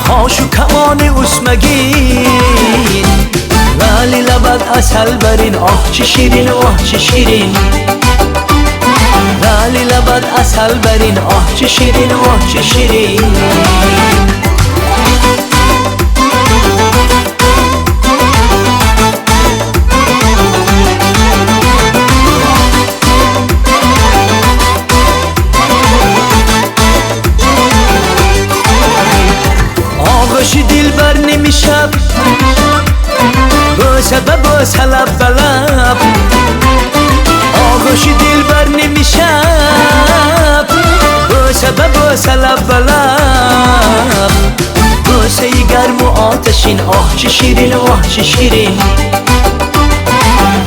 خاش و کمان اسمگین ولی لبت اصل برین آه چه شیرین آه چه شیرین ولی لبت اصل برین آه چه شیرین آه چه شیرین آغوش دل بر نمیشب با سبب سلب بلب آغوش دل بر نمیشب با سبب سلب بلب بوسه گرم و آتشین آه چه شیرین آه چه شیرین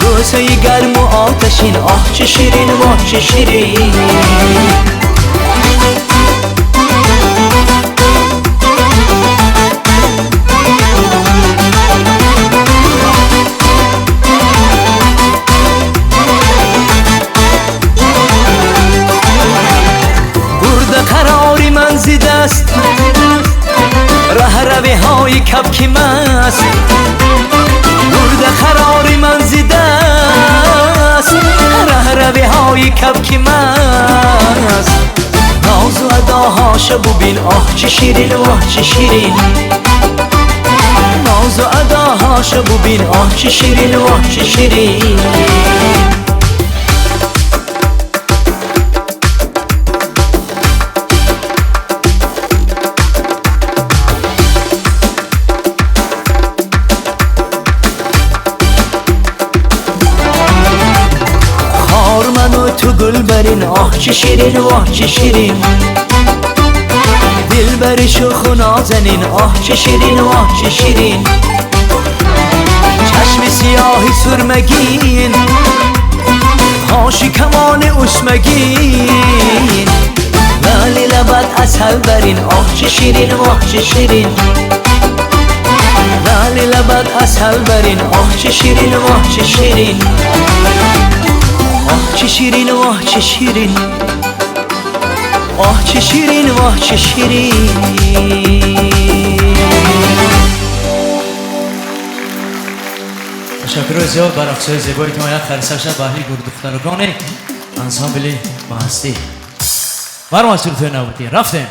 بوسه گرم و آتشین آه چه شیرین آه چه شیرین است ره روی های کبک مست برد قرار من زیده است ره روی های کبک مست ناز و اداهاش ببین آه چه شیرین آه چه شیرین ناز و اداهاش ببین آه چه شیرین آه چه شیرین تو گل برین آه چه شیرین آه چه شیرین دلبر شوخ و نازنین آه چه شیرین و آه چه شیرین چشم سیاهی سرمگین هاشی کمان اسمگین ولی لبت عسل برین آه چه شیرین و آه چه شیرین ولی لبت عسل برین آه چه شیرین و آه چه شیرین آه چه شیرین و آه چه شیرین آه چه شیرین و آه چه شیرین تشکر زیاد بر افزای زیبایتون یک خرسش بحری گردخترگان انسامبل مهستی برام از سلطه نبودی رفتیم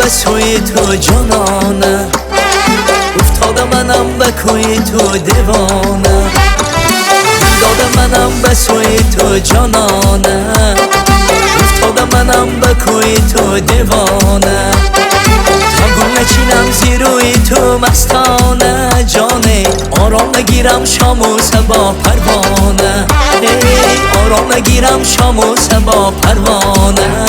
به سوی تو جانانه افتاده منم به کوی تو دیوانه داده منم به سوی تو جانانه افتاده منم به کوی تو دیوانه تا گل نچینم زیروی تو مستانه جانه آرام نگیرم شام و صبا پروانه آرام نگیرم شام و صبا پروانه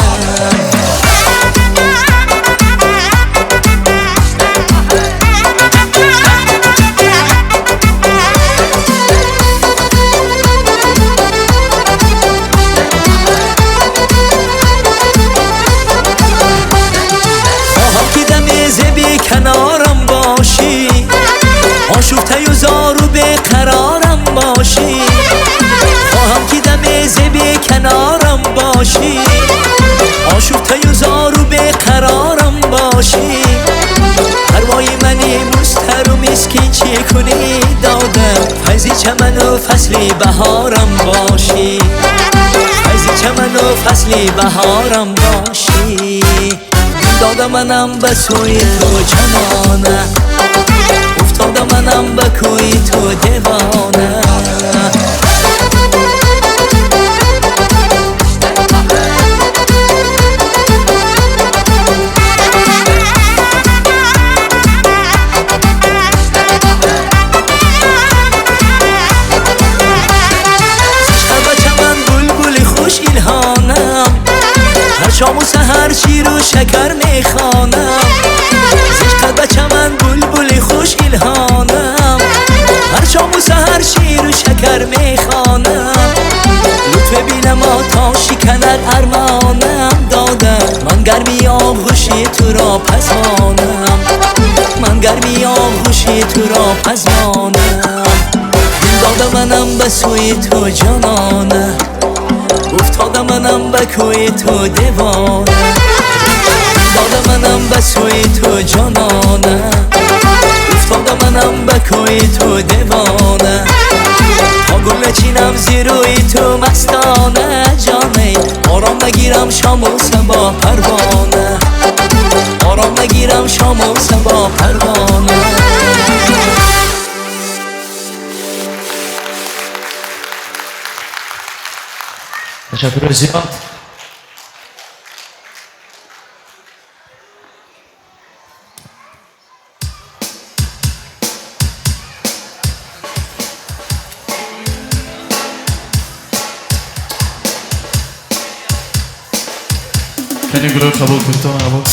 کنارم باشی آشفته و زارو به قرارم باشی خواهم که دم زبی کنارم باشی آشفته و زارو به قرارم باشی پروای منی مستر و مسکین چی کنی دادم فیضی چمن و فصلی بهارم باشی فیضی چمن و فصلی بهارم باشی داده منم به سوی تو جانانه افتاده منم به کوی تو دیوانه شام و سحر شیر و شکر میخوانم عشق بچه من بلبل خوش الهانم هر شام و سحر شیر و شکر میخوانم لطف بیلما تا شکند ارمانم دادم من گرمی آغوشی تو را پزمانم من گرمی آغوشی تو را پزمانم داده منم به سوی تو جانانه افتاده منم به کوی تو دیوانه داده منم به سوی تو جانانه افتاده منم به کوی تو دیوانه تا گل چینم زیروی تو مستانه جانه آرام نگیرم شام و صبا پروانه آرام نگیرم شام و صبا پروانه تشکر زیاد کنی گروه قبول کنتون عبود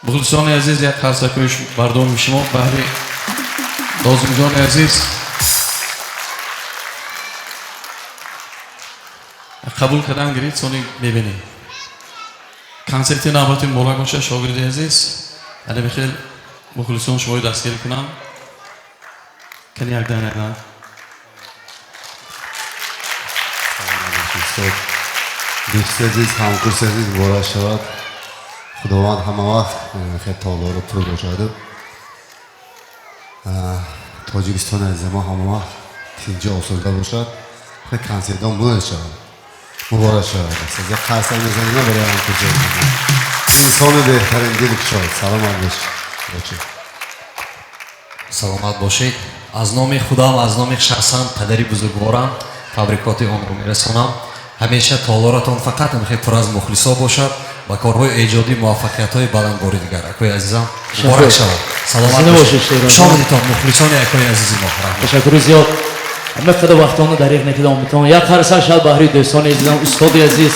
بخلصان عزیز یک خرسکویش بردام شما بحری لازم جان عزیز قبول کردن گرید سونی ببینیم کنسرتی نباتیم بالا باشه شاگرد عزیز علی بخیر مخلصان شما دستگیری کنم کنی یک دانه دوست عزیز همکرس عزیز بارا شود خداوند همه وقت خطالا رو پر باشد تاجیکستان از ما همه وقت اینجا آسوده باشد کنسرتان بلند شود مبارک شود است. یک خرسک میزنیم برای هم کجا انسان بهترین دل شاید. سلامت باشید. саломат бошед. аз номи худам аз номи шахсан падари бузургворам табрикоти онро мерасонам. ҳамеша толоратон фақат мехоҳед пур аз мухлисо бошад ба корҳои эҷодӣ муваффақиятҳои баландбори дигар. акои азизам муборак шавад. саломат бошед. хушомадитон мухлисони акои азизи мо. ташаккури зиёд. ҳама қадар вақтону дариқ накидам метавон. як қарсак шад баҳри дӯстони азизам, устоди азиз.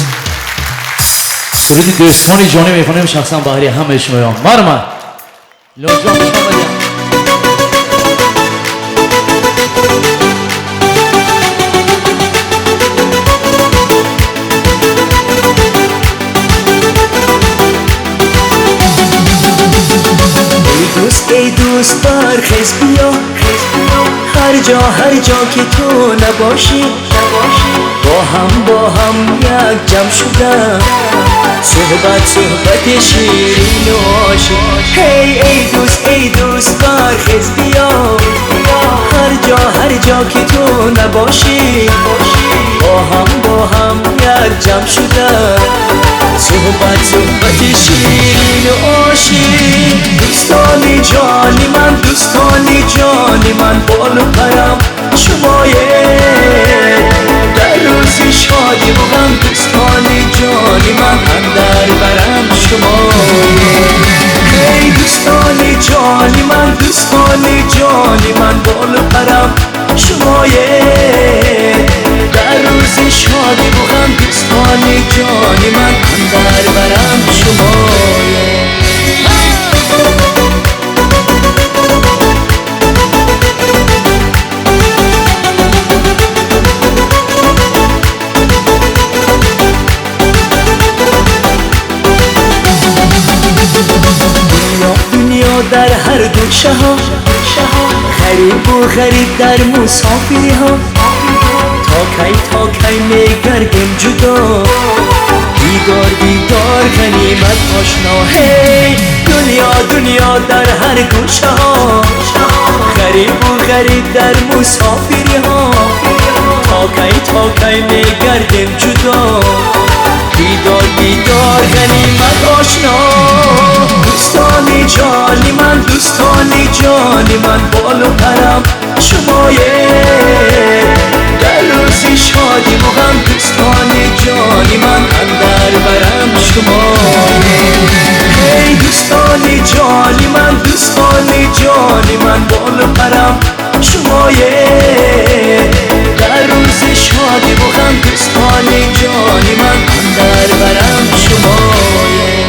суруди дӯстони ҷонӣ мехонем шахсан баҳри ҳамаи шумоён. мармар. лоҷон хушомадиам. ای دوست برخیز بیا هر جا که تو نباشی با هم یک جمع شدن صحبت شیرین و عاشق. ای دوست برخیز بیا هر جا که تو نباشی با هم یک جمع شدن صحبت شیرین و عاشق. دوستانی جانی من بال و پرم شمایه در روزی شادی و غم. دوستانی جانی من اندر برم شمایه. ای دوستانی جانی من بال و پرم شمایه در روزی شادی و غم. دوستانی جانی من اندر برم شمایه. دنیا در هر گوشه ها غریب و غریب در مسافری ها. تا کی میگردیم جدا دیدار غنیمت آشنا. هی دنیا در هر گوشه ها غریب و غریب در مسافری ها. تا کی میگردیم جدا دیدار غنیمت آشنا. دوستانی جانی من بال و پرم شمایه در روزی شادی و غم. دوستانی جانی من اندر برم شمایه. ای دوستانی جانی من بال و پرم شمایه در روزی شادی و غم. دوستانی جانی من اندر برم شمایه.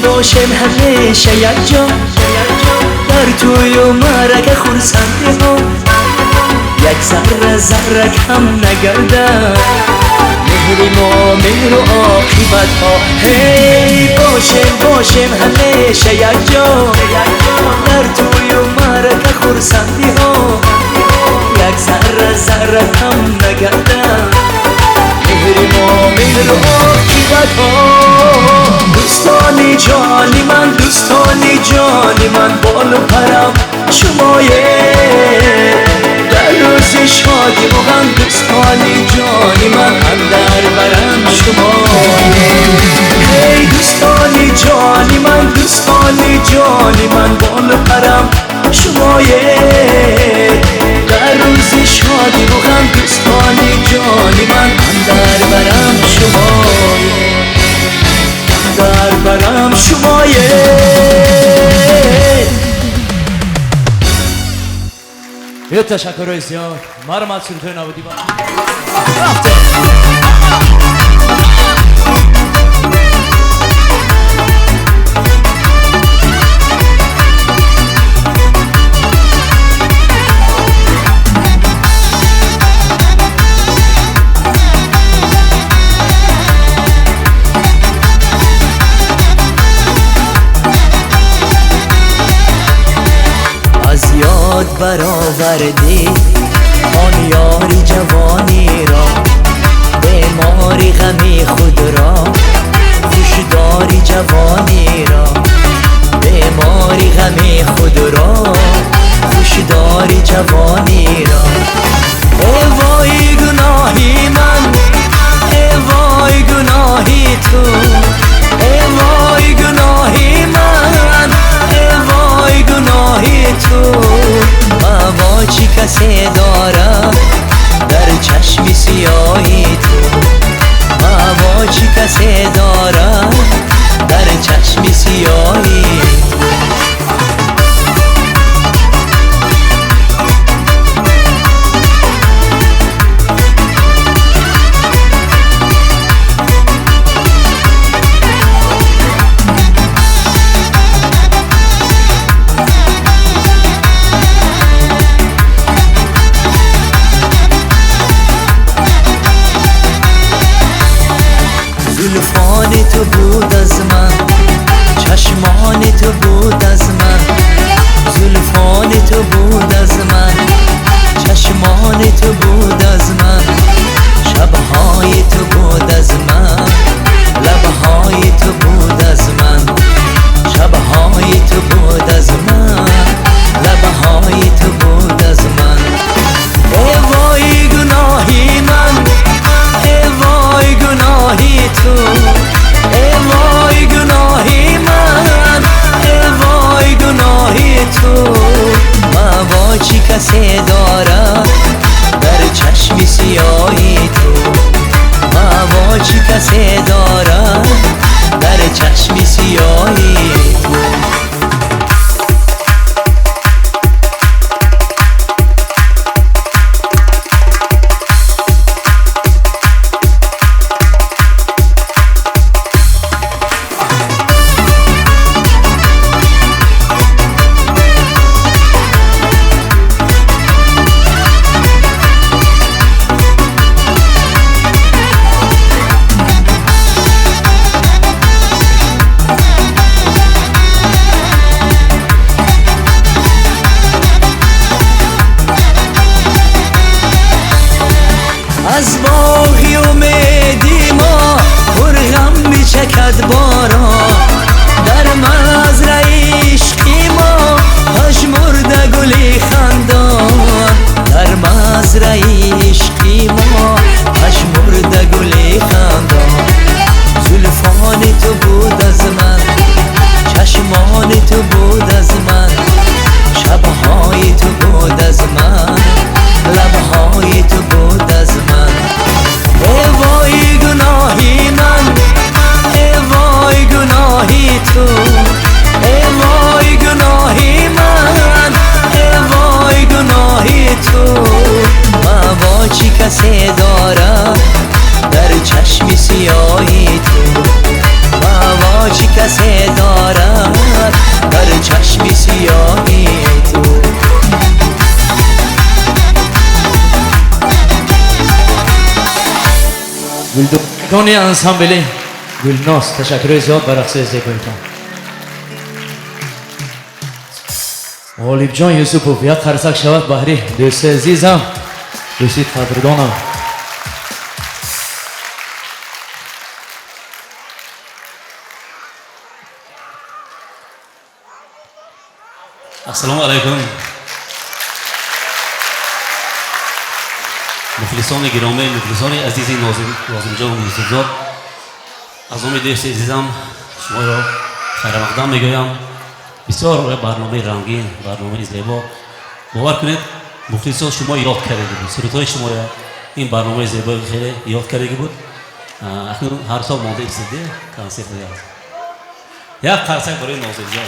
باشم همیشه یک جا در توی و مرگ خورسنده ها. یک ذره کم نگردن مهر و عاقبت ها. هی باشم همیشه یک جا در توی و مرگ خورسنده ها. یک ذره کم نگردن مهر و عاقبت ها. دوستانی جانی من بال و پرم شمایه در روزی شادی و غم. دوستانی جانی من اندر برم شمایه. ای دوستانی جانی من بال و پرم شمایه در روزی شادی و غم. دوستانی جانی من اندر برم شمایه. در برم شمایه. یه تشکر زیاد. مرمت سلطان نبودی با برآوردی آن یاری جوانی را. دل تو بود از من، چشمان تو بود از من، زلفان تو بود از من، چشمان تو بود از من، شبهای تو بود از من، لبهای تو بود از من، شبهای تو بود از من، لبهای تو بود از من. ای وای گناهی من، ای وای گناهی تو، ای وای گناهی من، ای وای گناهی تو. با چی کسی دارم در چشم سیاهی تو، با چی کسی دارم در چشم سیاهی تو. از باغی امیدی ما پرغم میچکد باران، در مزرعه عشقی ما پژمرده گلی خندان، در مزرعه عشقی ما پژمرده گلی خندان. زلفان تو بود از من، چشمان تو بود از من، شبهای تو بود از من، لبهای تو بود از من. ای وای گناهی من، ای وای گناهی تو، ای وای گناهی من، ای وای گناهی تو. من با چی کسی دارم در چشم سیاهی تو، من با چی کسی دارم در چشم سیاهی تو. گلدانی انسامبلی گلناز، تشکر زیاد بر رقص زیبایتان. غالب جان یوسفوف یک قرصک شود بحری دوست عزیزم، دوستی قدردانم. السلام علیکم. مخلصان گرامی، مخلصان عزیز ناظم جان و یوسفزاد، از امید دوست عزیزم شما را خیر مقدم میگویم. بسیار برنامه رنگین، برنامه زیبا. باور کنید مخلصان شما یاد کرده بود، سرودهای شما این برنامه زیبا خیلی یاد کرده بود. اکنون هر سال مانده ایستاده کنسرت میاد. یک قرصک برای ناظم جان.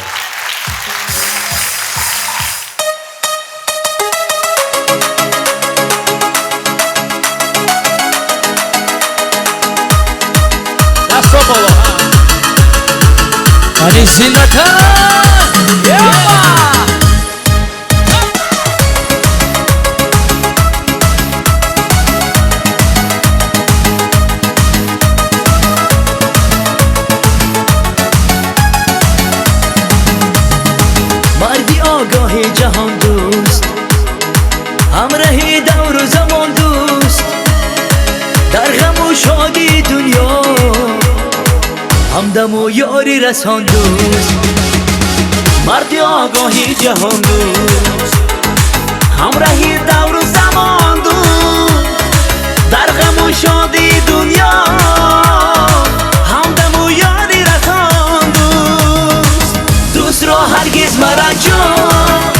Hani zindatan مردی آگاه جهان دوست، همراهی دور و زمان دوست، در غم و شادی دنیا همدم و یاری رسان دوست. مردی آگاهی جهان دوست، همراهی دور و زمان دوست، در غم و شادی دنیا همدم و یاری رسان دوست. دوست را هرگز مرد جان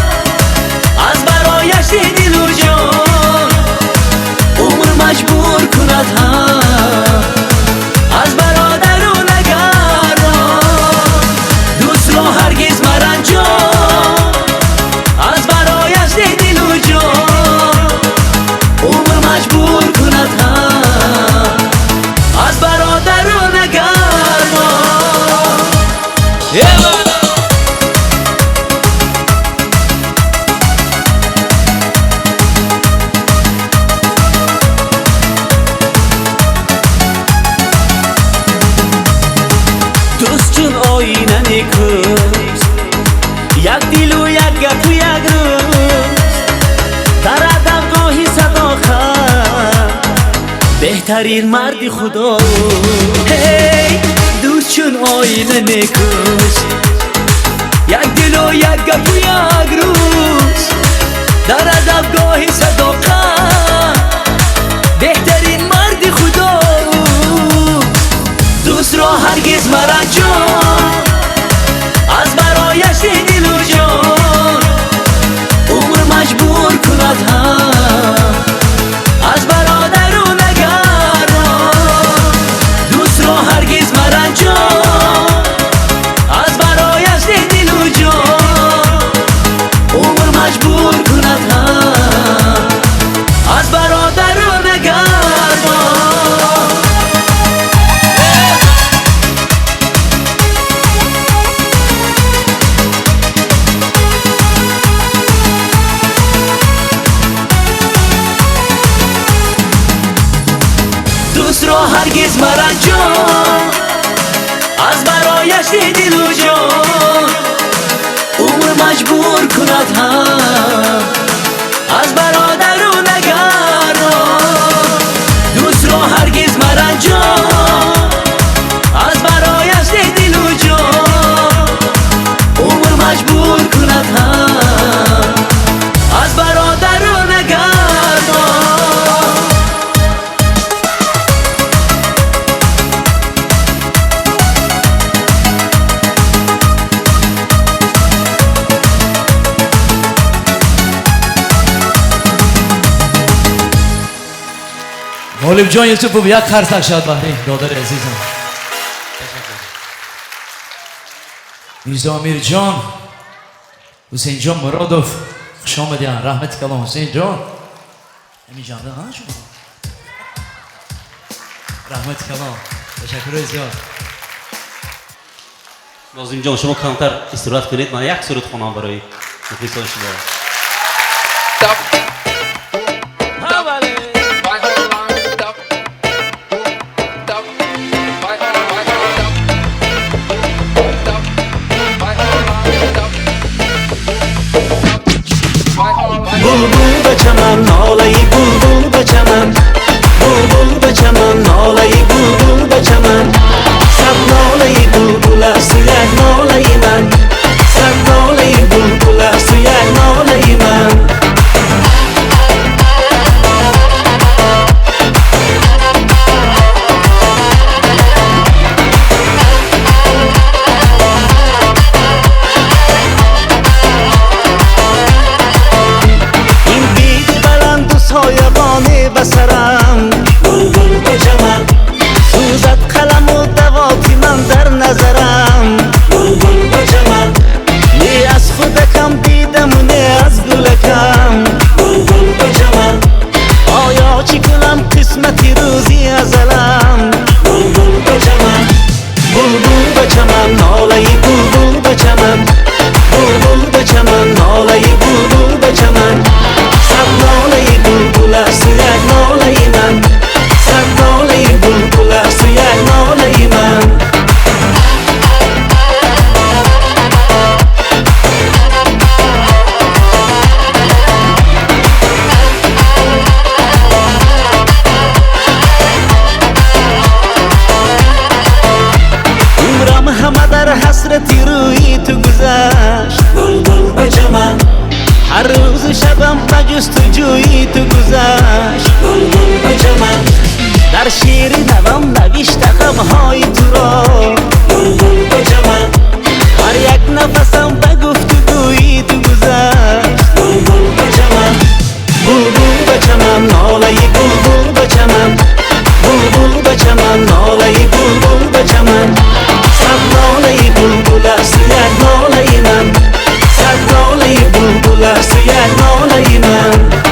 از برایش دل و جان، عمر مجبور کند هم از برادر و نگران. دوست را هرگز مرد جان از برایش دل و جان، عمر مجبور کند هم از برادر و نگران. چون آینه نیکوز یک دل و یک گپ و یک روز در ادبگاهی صداقت بهترین مرد خدا هی دوست چون آینه نیکوز یک دل و یک گپ و یک روز در ادبگاهی صداقت بهترین مرد خدا دوست را هرگز مرنجان از برایش دل و جان عمر مجبور کند هم از برادر و نگران دوست را هرگز مرنجان از برایش دل و جان عمر مجبور کند هم از برادر و نگران دوست را هرگز مرنجان از برایش دل و جان عمر مجبور کند هم از برادر و نگران دوست را هرگز مرنجان از برایش دل و جان عمر مجبور کند هم از برادر و نگران غالب جان یوسفوف یک خرسک شد بحری برادر عزیزم میرزا امیر جان حسین جان مرادوف خوش آمدین رحمت کلام حسین جان امیر جان ها شما رحمت کلام تشکر زیاد ناظم جان شما کمتر استراحت کنید من یک سرود خوانم برای مخلصان شما بلبل به چمن ناله بلبل به چمن بلبل به چمن ناله بلبل به چمن صد ناله بلبل است یک ناله من صد ناله بلبل است یک ناله من بسرم بلبل به چمن سوزد قلم و دوات من در نظرم بلبل به چمن نی از خودکم دیدم و نی از گلکم بلبل به چمن آیا چی کنم قسمتی روزی ازلم بلبل به چمن بلبل به چمن ناله بلبل به چمن بلبل به چمن ناله بلبل به چمن صد ناله بلبل است یک ناله من صد ناله بلبل است یک ناله من عمرم همه در حسرتی روی تو گذشت بلبل به چمن هر روز شبم به جستجوی تو گذشت بلبل به چمن در شعر نوم نوشته غمهای تو را بلبل به چمن هر یک نفسم به گفتگوی تو گذشت بلبل به چمن بلبل به چمن ناله بلبل به چمن بلبل به چمن ناله بلبل به چمن صد ناله بلبل است یک ناله من صد ناله بلبل است یک ناله من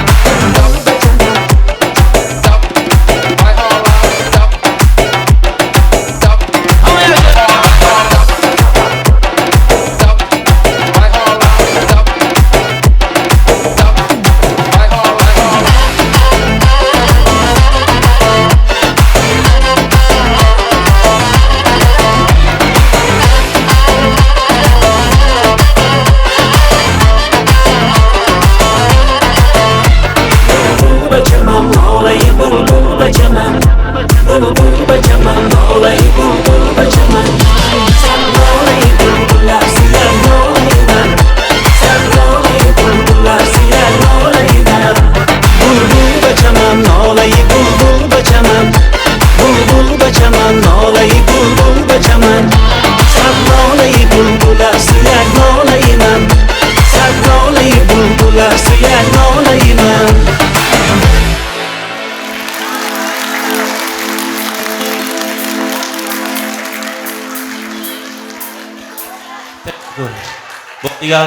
با دیگر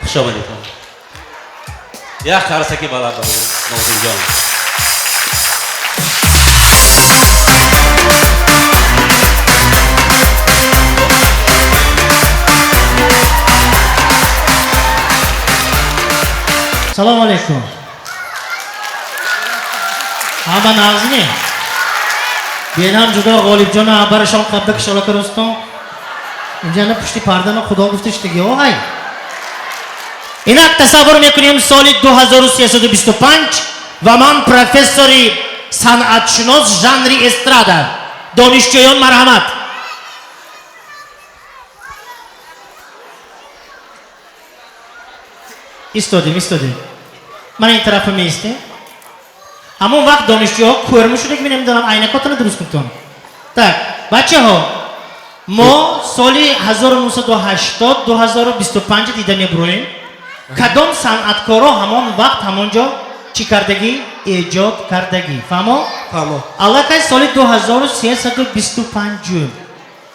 خوش آمدید یک قرصکی بلند بگو نازم جان سلام علیکم همه نازنین بینم جدا غالب جان عبرشان قبل کشالا کرستان اینجا نه پشتی پرده نه خدا گفتش دیگه آهای اینک تصور میکنیم سال 2325 و من پروفسوری صنعت شناس ژانری استرادا دانشجویان مرحمت ایستادیم من این طرف میسته همون وقت دانشجوها کورمو شده که نمیدونم عینکاتونو درست کنم tak بچه ها ما سال 1980 2025 دیدن ابراهیم کدام صنعتکارا همان وقت همونجا چی کردگی ایجاد کردگی فهمو الله که سال 2325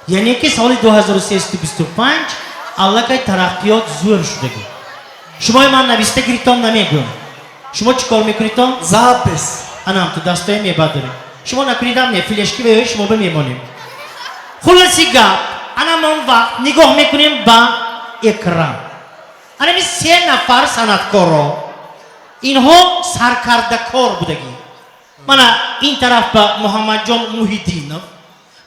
یعنی که سال 2325 الله که ترقیات زور شدگی شما من نویسته گریتام نمیگم شما چی کار میکنیتام؟ زابس انام تو دستای میباد داریم شما نکنیدم نه فلشکی به شما به میمانیم خلاصی گپ انام اون وقت نگاه میکنیم با اکرام انامی 3 نفر صنعتکارا اینها سرکردکار بودگی من این طرف با محمد جان محیدینов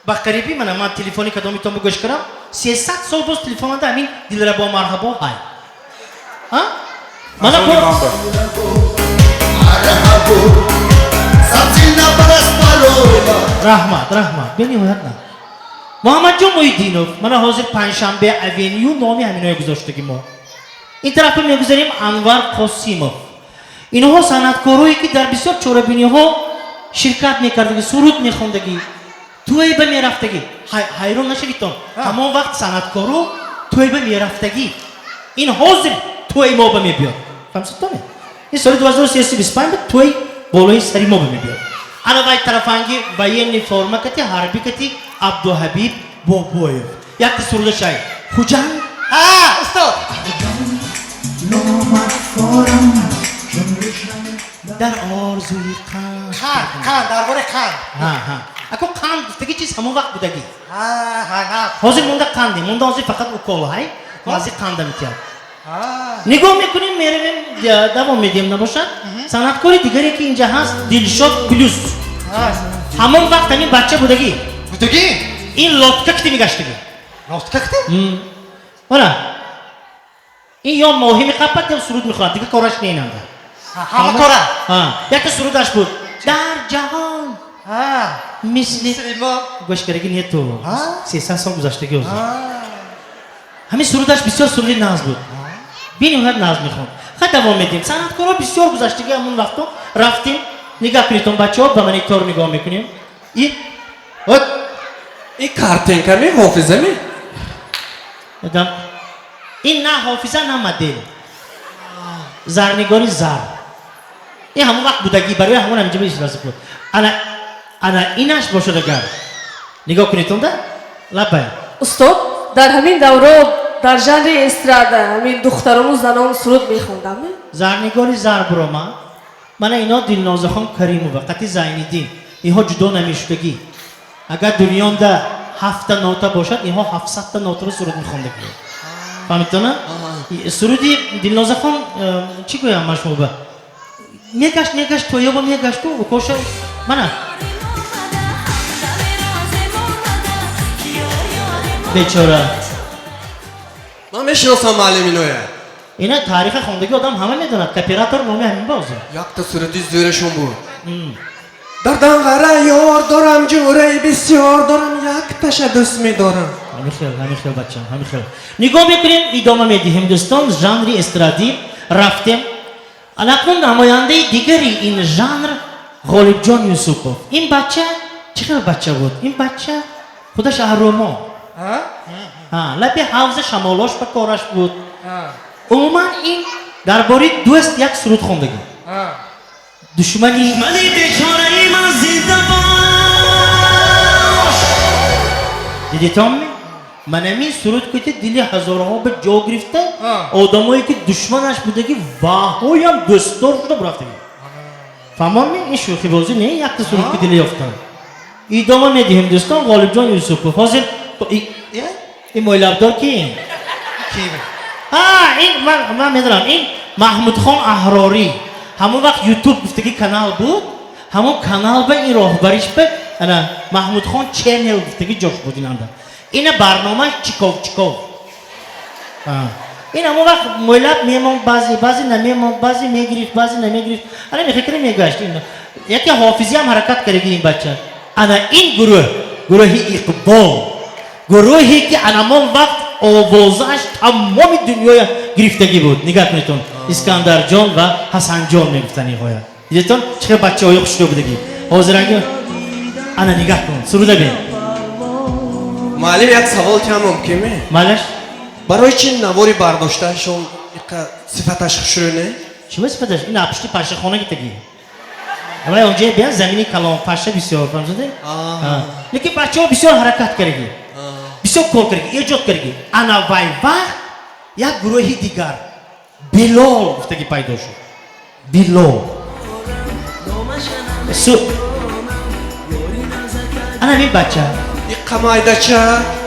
با قریبی من تلفنی کدام میتونم بگوش کردم 300 سال باز تلفن من همین دلربا مرحبا های ها من رحمت بینیم محمد جان محیدینov من حاضر پنجشنبه اوینیو نامی همینایی گذاشتگی ما این طرف میگذاریم انور قاسیمov اینها صنعتکارایی که در بسیار چوربینی ها شرکت میکردگی سرود میخوندگی توی به میرفتگی حیران نشویتون همون وقت صنعتکارو توی به میرفتگی این حاضر توی ما به میبیاد فهمستونه این سال 2325 توی بالای سری ما به میبیاد انا وای طرفانگی و یه فرما کتی حربی کتی عبدالحبیب بابویف یک سرود شای خوجان استاد در آرزوی قند درباره قند اکو قند گفتگی چیز همون وقت بودگی حاضر مونده قندی مونده حاضر فقط اکول های حاضر قنده میتیاد نگاه میکنیم میریم دوام میدیم نباشد صنعتکاری دیگری که اینجا هست دلشاد پلوس همون وقت همین بچه بودگی این لاتککتی میگشتگی لاتککتی؟ والا این یا ماهی میقبد یا سرود میخواد دیگه کارش نیننده همه کاره؟ یک سرودش بود در جهان مثل ما گوش کرگی نیه تو 300 سال گذاشتگی اوزی همین سرودش بسیار سرودی ناز بود بینیم هر ناز میخواد خود دوام میدیم صنعتکارا بسیار گذاشتگی همون وقتا رفتیم نگاه کنیتون بچه ها به من طور نگاه میکنیم این کارتنکه می حافظه می این نه حافظه نه مدل زرنگاری زر این همون وقت بودگی برای همون همینجا بیش راسته بود انا اینش باشد اگر نگاه کنیتون ده لبه استاد در همین دوره در ژانر استرادا همین دختران و زنان سرود میخوندم زرنگاری زر برو من اینا دلنازه خان کریمو و قطعی زینیدین اینها جدا نمیشدگی اگر دنیا ده 7 نوتا باشد اینها 700 نوتا رو سرود میخونده فهمیدونه؟ سرودی دلنازه خان چی گویم مشمو به میگشت تویا با میگشت تو کوشه منه بیچاره من میشناسم معلم اینویه اینا تاریخ خوندگی آدم همه میدونه کپیراتور نامی همین بازه یک تا سرودی زیرشون بود در دنغره یار دارم جوره بسیار دارم یک تشدس میدارم همین خیل بچه همین خیل نگاه میکنیم ادامه میدیم هندوستان ژانری استرادی رفتیم اکنون نماینده دیگری این ژانر غالب جان یوسفov این بچه چقدر بچه بود این بچه خودش اهرما لبی حوض شمالاش به کارش بود عموما این درباره دوست یک سرود خوندگی دشمنی بیچاره من زنده باش دیدیتم منمی سرود کتی دلی هزارها به جا گرفته آدمایی که دشمنش بوده که واهایی هم دوستدار شده برفته فهمم این شوخی بازی نه یک تا سرود که دلی یافتن ایدامه میدیم دوستان غالب جان یوسف حاضر این مولابدار کیه؟ این من میدونم این محمود خان احراری همون وقت یوتیوب گفتگی کانال بود همون کانال به این راهبریش به محمود خان چنل گفتگی جاش بود این anda این برنامه چیکو این همون وقت مولاب میمون بعضی نمیمون بعضی میگریفت بعضی نمیگریفت الان میخکری میگشت یکی حافظی هم حرکت کردگی این بچه انا این گروهی اقبال گروهی که انامون وقت آوازش تمام دنیای گرفتگی بود نگاه کنیتون اسکندر جان و حسن جان میگفتن این های دیدتون چه بچه های خوشتو بودگی حاضر اگه انا نگاه کن سروده بین معلم یک سوال کنم ممکنه؟ معلش برای چی نواری برداشتهشون صفتش خوشونه؟ چی صفتش؟ این اپشتی پشه خانه گیتگی اما اونجا بیان زمینی کلام پشه بسیار فهمزده؟ لیکن بچه ها بسیار حرکت کردگی بسیار کار کردگی ایجاد کردگی انا وای وقت یک گروهی دیگر بلال گفتگی پیدا شد بلال انا این بچه این قمایده چه؟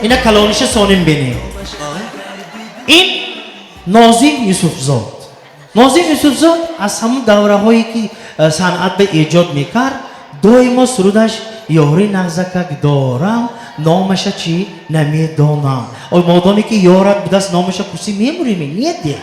اینا کلانیش سانیم بینی این ناظم یوسف زاد ناظم یوسف زاد از همون دوره هایی که صنعت به ایجاد میکرد دائما سرودش یاری نغزکک دارم نامش چی نمیدانم مادامی که یارت بوده است نامش پرسی میموری نیده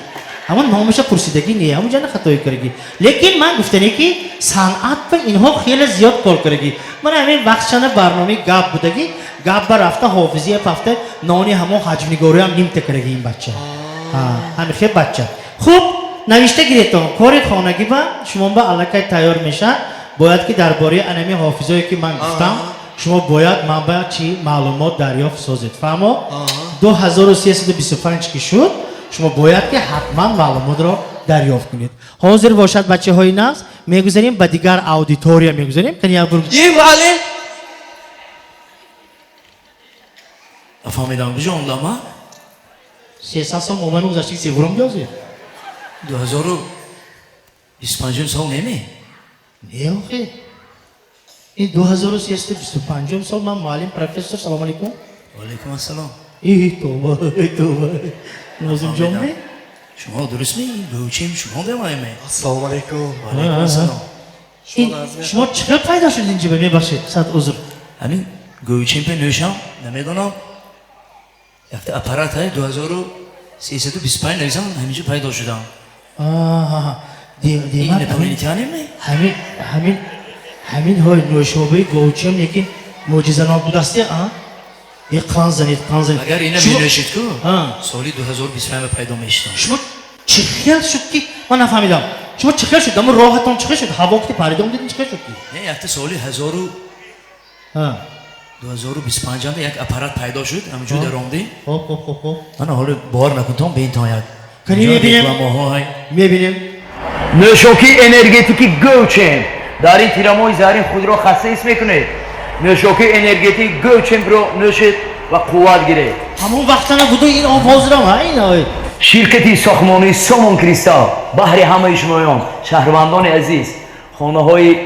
اما نامش پرسیدگی نیه همون جانه خطایی کرگی لیکن من گفتنی که صنعت به اینها خیلی زیاد کار کرگی من همین وقتشانه برنامه گاب بودگی گاب بر رفته حافظی پفته نانی همون حجم نگاری هم نیمته کرگی این بچه همین خیلی بچه خوب نوشته گیریتون کار خانگی با شما با علاقه تیار میشه باید که درباره انمی حافظایی که من گفتم شما باید منبع چی معلومات دریافت سازید فهمو 2325 که شد شما باید که حتما معلومات را دریافت کنید حاضر باشد بچه های ناز میگذاریم به دیگر اودیتوریا میگذاریم کنی یک برو یه معلم افهمیدم بجان لما 300 سال مومن گذاشتی سیورم جازی 2025 سال نمی نه آخه این 2325 سال من معلم پروفسور سلام علیکم و علیکم السلام ای توبه نازم جان نه شما درست می گوچیم شما بمایمه السلام علیکم و علیکم السلام شما چقدر پیدا شد اینجا ببخشید صد عذر همین گوچیم په نوشم نمیدونم یک اپارات های 2325 نویسم همینجا پیدا شدم این نپولیتانی می همین های نوشابه گوچیم لیکن معجزه نابود استی یک قان زنید اگر اینه می نوشید که سالی 2025 پیدا میشتم شما چه خیال شد که من نفهمیدم شما چه خیال شد اما راحتان چه خیال شد هوا که پریدم دیدین چه خیال شد نه یک سالی 2025 هم یک اپارات پیدا شد همینجور در آمده خب من حالا بار نکنم به این تا یک کنی میبینیم نوشوکی انرژتیکی گوچم در این تیراموی زارین خود را خسته ایست میکنه نوشوکی انرژتیک گوچم رو نوشید و قوت گیره همون وقتا نبوده این آواز را های شرکتی ساختمانی سامان کریستال بهر همه شمایان شهروندان عزیز خانه های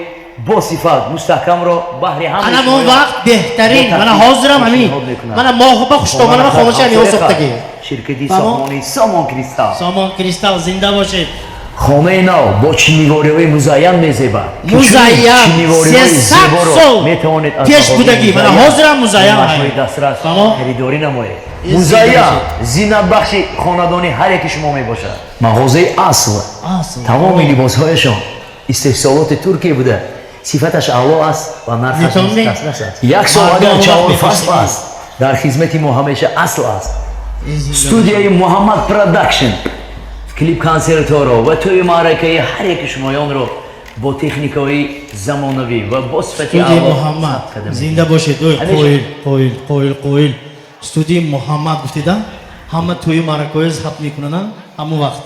با صفت مستحکم را بهر همه انا اون وقت بهترین من حاضرم همین من ماهبه خوشتومنم خاموش نیاز ساختگی شرکتی ساختمانی سامان کریستال زنده باشید خامه نو با چینیواری مزین میزیبه مزین 300 سال پیش بودگی من حاضرم مزین دسترس خریداری نمایه مزین زینت بخش خاندانی هر یکی شما میباشه مغازه اصل تمام لباس هایشان استحصالات ترکیه بوده صفتش اعلا است و نرخش دسترس است یک سال اگر 4 فصل است در خدمت ما همیشه اصل است استودیوی محمد پروداکشن کلیپ کنسرتورا و توی معرکه هر یک شمایان رو با تکنیکای زمانوی و با صفتی استودیو محمد زنده باشید قویل استودیو محمد گفتیدم همه توی معرکه ضبط میکنن همون وقت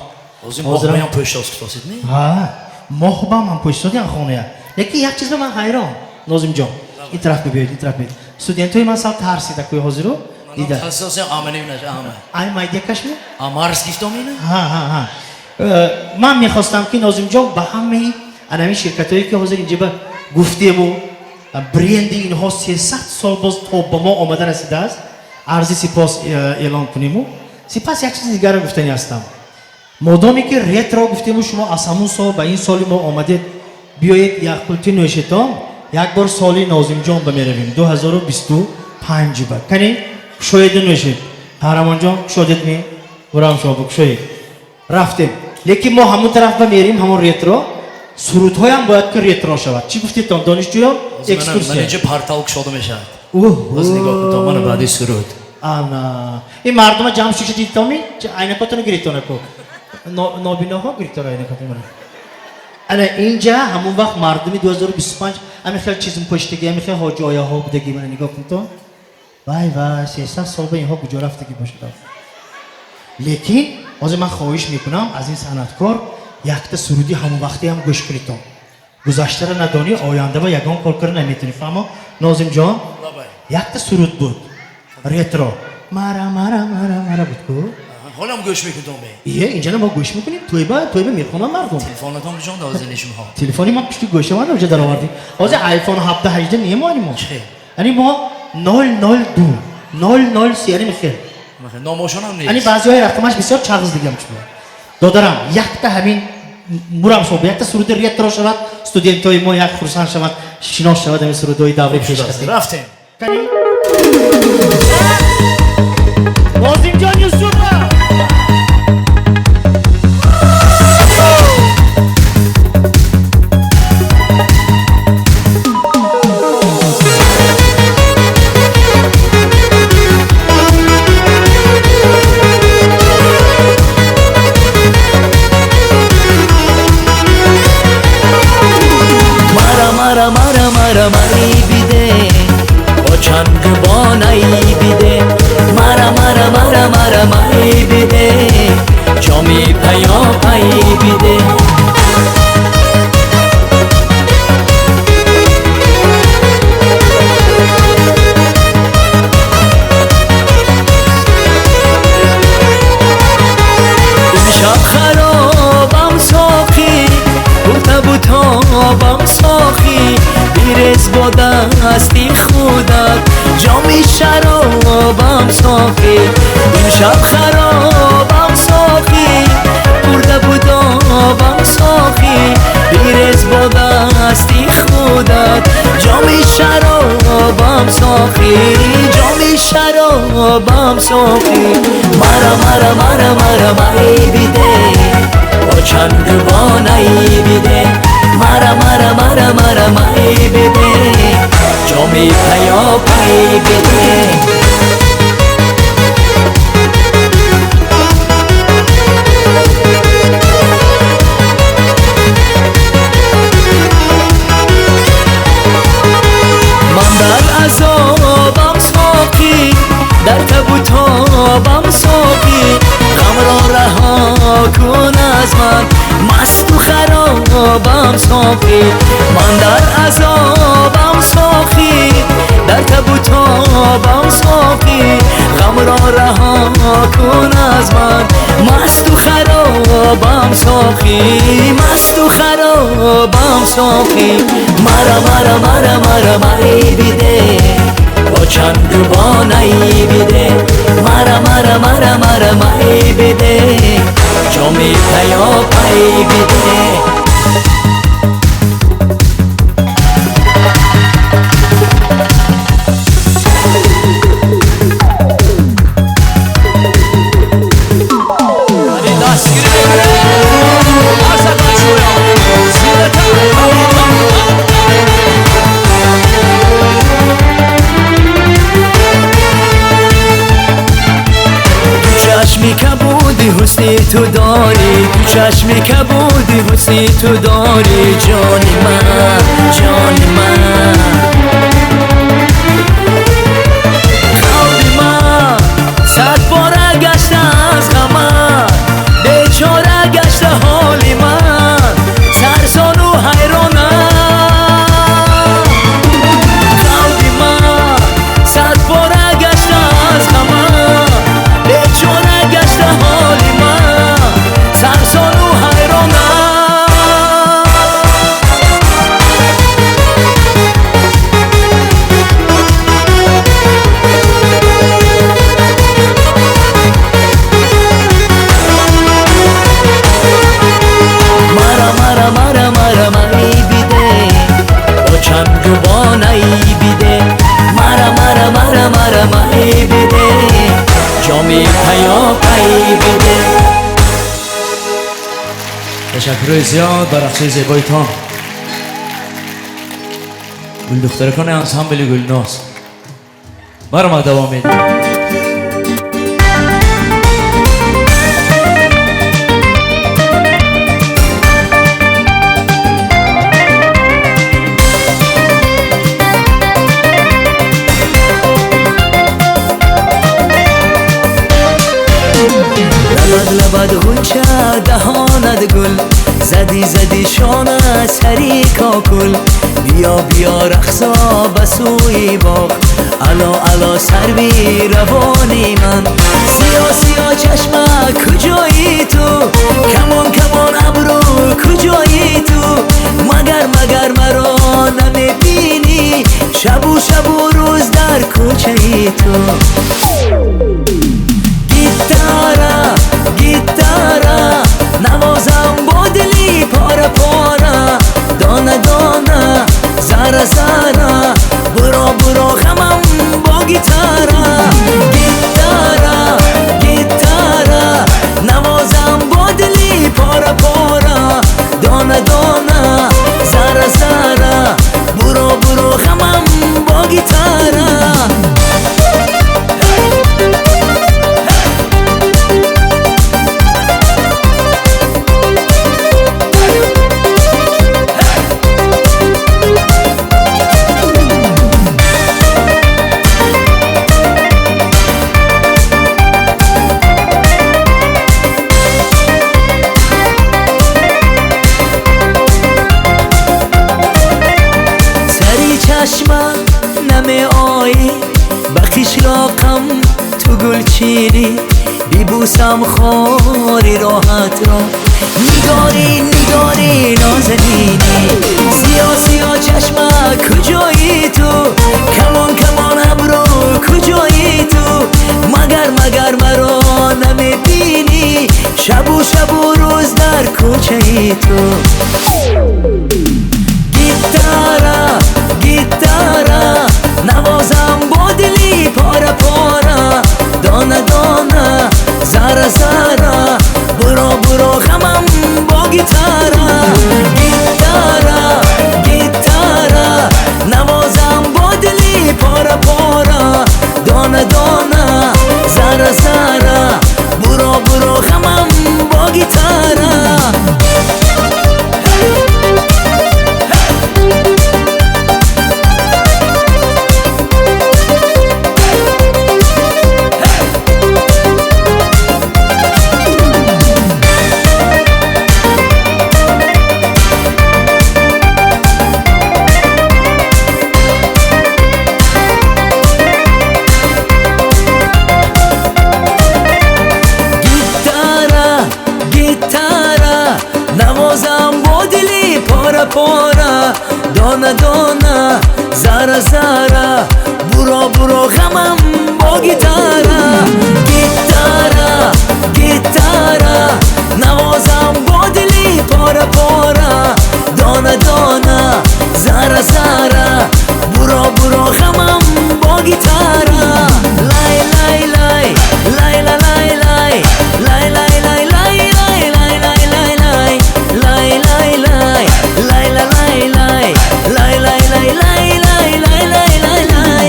حاضرم هم پشت است نه محبم هم پشت است خونه یکی یک چیز من حیران نازم جان این طرف بیاید استودیو توی من سال ترسیده کوی حاضرو ایده حساس آمنی نش آمن ای مایده کشمه آمارس گفتمینه ها من میخواستم که ناظم جان به همه انمی شرکت هایی که حاضر اینجا به گفتیم و برند اینها 300 سال باز تا به ما آمده رسیده است عرضی سپاس اعلان کنیم و سپاس یک چیز دیگر رو گفتنی هستم مادامی که ریت را گفتیم و شما از همون سال به این سالی ما آمدید بیایید یک قلطی نوشتان یک بار سالی ناظم جان بمیرویم 2025 بعد کنی شاید نوشید قهرمان جان شاید می برام شما بکشید رفتیم لیکن ما همون طرف بمیریم همون ریت را سرودهای هم باید که ریت را شود چی گفتید تان دانشجویان اکسکورسیون من اینجا پرتال شده میشد باز نگاه کن من بعدی سرود آنا این مردم جمع شده دید تامی عینکاتونو گریتونه کو نابیناها گریتونه عینکاتونو انا اینجا همون وقت مردمی 2025 همین خیلی چیزم پشتگی همین خیلی حاجی آیا ها بودگی من نگاه کن تو وای 300 سال به اینها کجا رفتگی باشه لیکن از من خواهش میکنم از این صنعتکار یک تا سرودی همون وقتی هم گوش کنید گذشته را ندانی آینده و یگان کار کردن نمیتونی فهمو ناظم جان یک تا سرود بود ریترو مرا بود کو حالا هم گوش میکنم اینجا ما گوش میکنیم توی میخونم مردم تلفنتون بجان دازنشون ها تلفنی ما پشت گوشه من اونجا در آوردیم از آیفون 17 18 نیمانی ما یعنی ما 002 003 یعنی میخیر ناموشان هم نیست یعنی بعضی های رقمش بسیار چغز دیگه هم چون دادرم یک تا همین مرام شما یک تا سرود ریت را شود استودنت های ما یک خرسان شود شناس شود همین سرودهای دوره پیش کردیم رفتیم ناظم جان یوسف مرا مری بیده با چنگ بانایی بیده مرا مری بیده جامی پایی بیده این شب خرابم ساخی بوتابم ساخی بیرز با دستی خودت جامی شرابم ساخی این شب خرابم ساخی برده بودابم ساخی بیرز با دستی خودت جامی شرابم ساخی جامی شرابم ساخی مرا مری بیده با چند بانایی بیده مرا مری بیده جامی پایی بیده من در عذابم ساقی در تبوتابم ساقی غم را رها کن از من مست و خرابم ساقی من در عذابم ساقی در تبوتابم ساقی غم را رها کن از من مست و خرابم ساقی مست و خرابم ساقی مرا مری بیده با چند بانایی بیده مرا مری بیده جامی پایی بیده چشمی کبودی حسنی تو داری تو چشمی کبودی حسنی تو داری جانی من قلبی من صد باره گشته از غمت بیچاره گشته حالی من سرسان و حیرانم قلبی من صد باره گشته از غمت نامی پیا پی بده. تشکر زیاد بر اخشای زیبایتان. گل دخترکان انسامبل گلناز برام دوام میدیم. لبد غنچه دهانت گل زدی زدی شانه سری کاکل بیا بیا رقصا بسوی باغ علا علا سروی روانی من سیا سیا چشمه کجایی تو کمان کمان ابرو کجایی تو مگر مگر مرا نمیبینی شبو شبو روز در کوچه ای تو گیتارا گیتارا نوازم با دلی پاره پاره دانه دانه زره زره برو برو غمم با گیتارا گیتارا گیتارا نوازم با دلی پاره پاره دانه دانه زره زره برو برو غمم با گیتارا چشمم نمی آیی بخیش راقم تو گل چینی بیبوسم خاری راحت را نگاری نگاری نازنینی سیا سیا چشمه کجایی تو کمان کمان ابرو کجایی تو مگر مگر مرا نمی بینی شبو شبو روز در کوچه ای تو گیتارا گیتارا نوازم با دلی پاره پاره دانه دانه زره زره برو برو غمم با گیتارا گیتارا گیتارا نوازم با دلی پاره پاره دانه دانه زره زره برو برو غمم با گیتارا پاره دانه دانه زره زره برو برو غمم با گیتارا گیتارا گیتارا نوازم با دلی پاره پاره دانه دانه زره زره برو برو غمم با گیتارا لای لای لای لای لای لای لای لای لای لای لای لای لای لای لای لای لای lay lay lay lay lay lay lay lay lay lay lay lay lay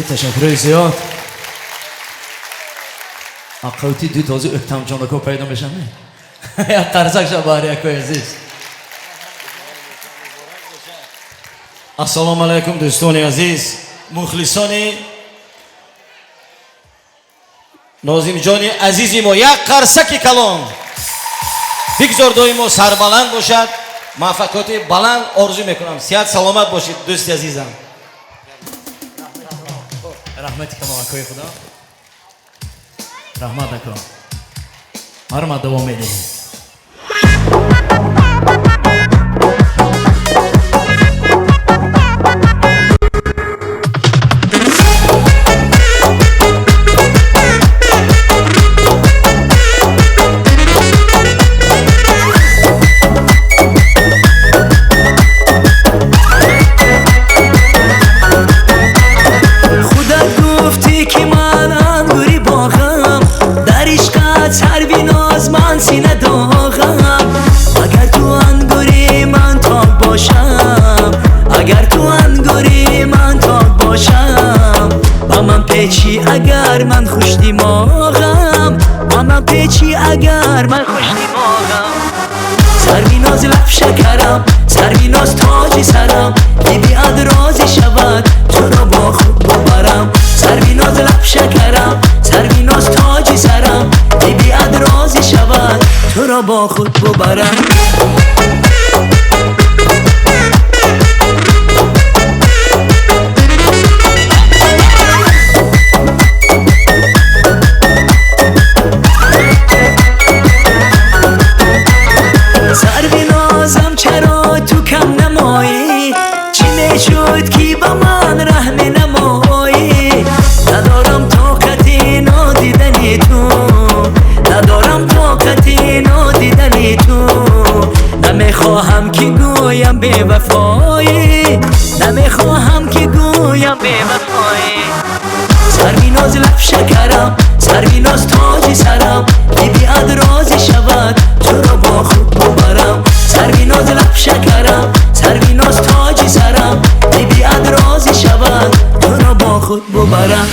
تشکر زیاد اقوتی دو تازه اتم جانکو پیدا بشم یا قرصک شباری اکوی عزیز السلام علیکم دوستان عزیز مخلصان نازم جان عزیزی ما یک قرصک کلام بگذار دوی ما سربلند باشد موفقیت بلند آرزو میکنم صحت سلامت باشید دوست عزیزم رحمتی کنم اکوی خدا رحمت نکنم هر دوام میدیم باز من سینه داغم اگر تو انگوری من تاک باشم اگر تو انگوری من تاک باشم با من پیچی اگر من خوش دماغم با من پیچی اگر من خوش دماغم سروی ناز لب شکرم سروی ناز تاج سرم بیاد رازی شود تو را با خود ببرم سروی ناز لب شکرم سروی ناز تاج سرم بیاد رازی شود تو را با خود ببرم سروی نازم چرا تو کم نمایی چی نشد کی با من رحم نمایی ندارم طاقتی نادیدنی تو ندارم طاقتی نادیدنی تو نمیخواهم که گویم بی وفایی نمیخواهم که گویم بی وفایی سروی ناز لب شکرم سروی ناز تاج سرم بیاد رازی شود تو را با خود ببرم سروی ناز لب شکرم سروی ناز تاج سرم بیاد رازی شود تو را با خود ببرم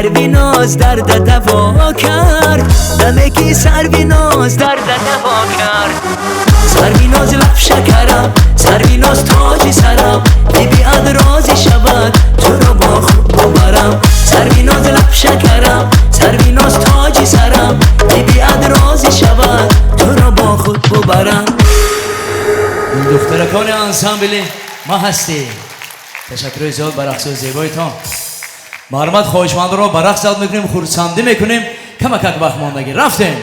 سروی ناز درد دوا کرد دمکی سروی ناز درد دوا کرد سروی ناز لب شکرم سروی ناز تاج سرم بیاد رازی شود تو را با خود ببرم سروی ناز لب شکرم سروی ناز تاج سرم بیاد رازی شود تو را با خود ببرم دخترکان انسامبل ما هستی تشکر زیاد بر رقص زیبایتان محرمت خواهشمند را به رقص دعوت میکنیم خورسندی میکنیم کمک وقت ماندگی رفتیم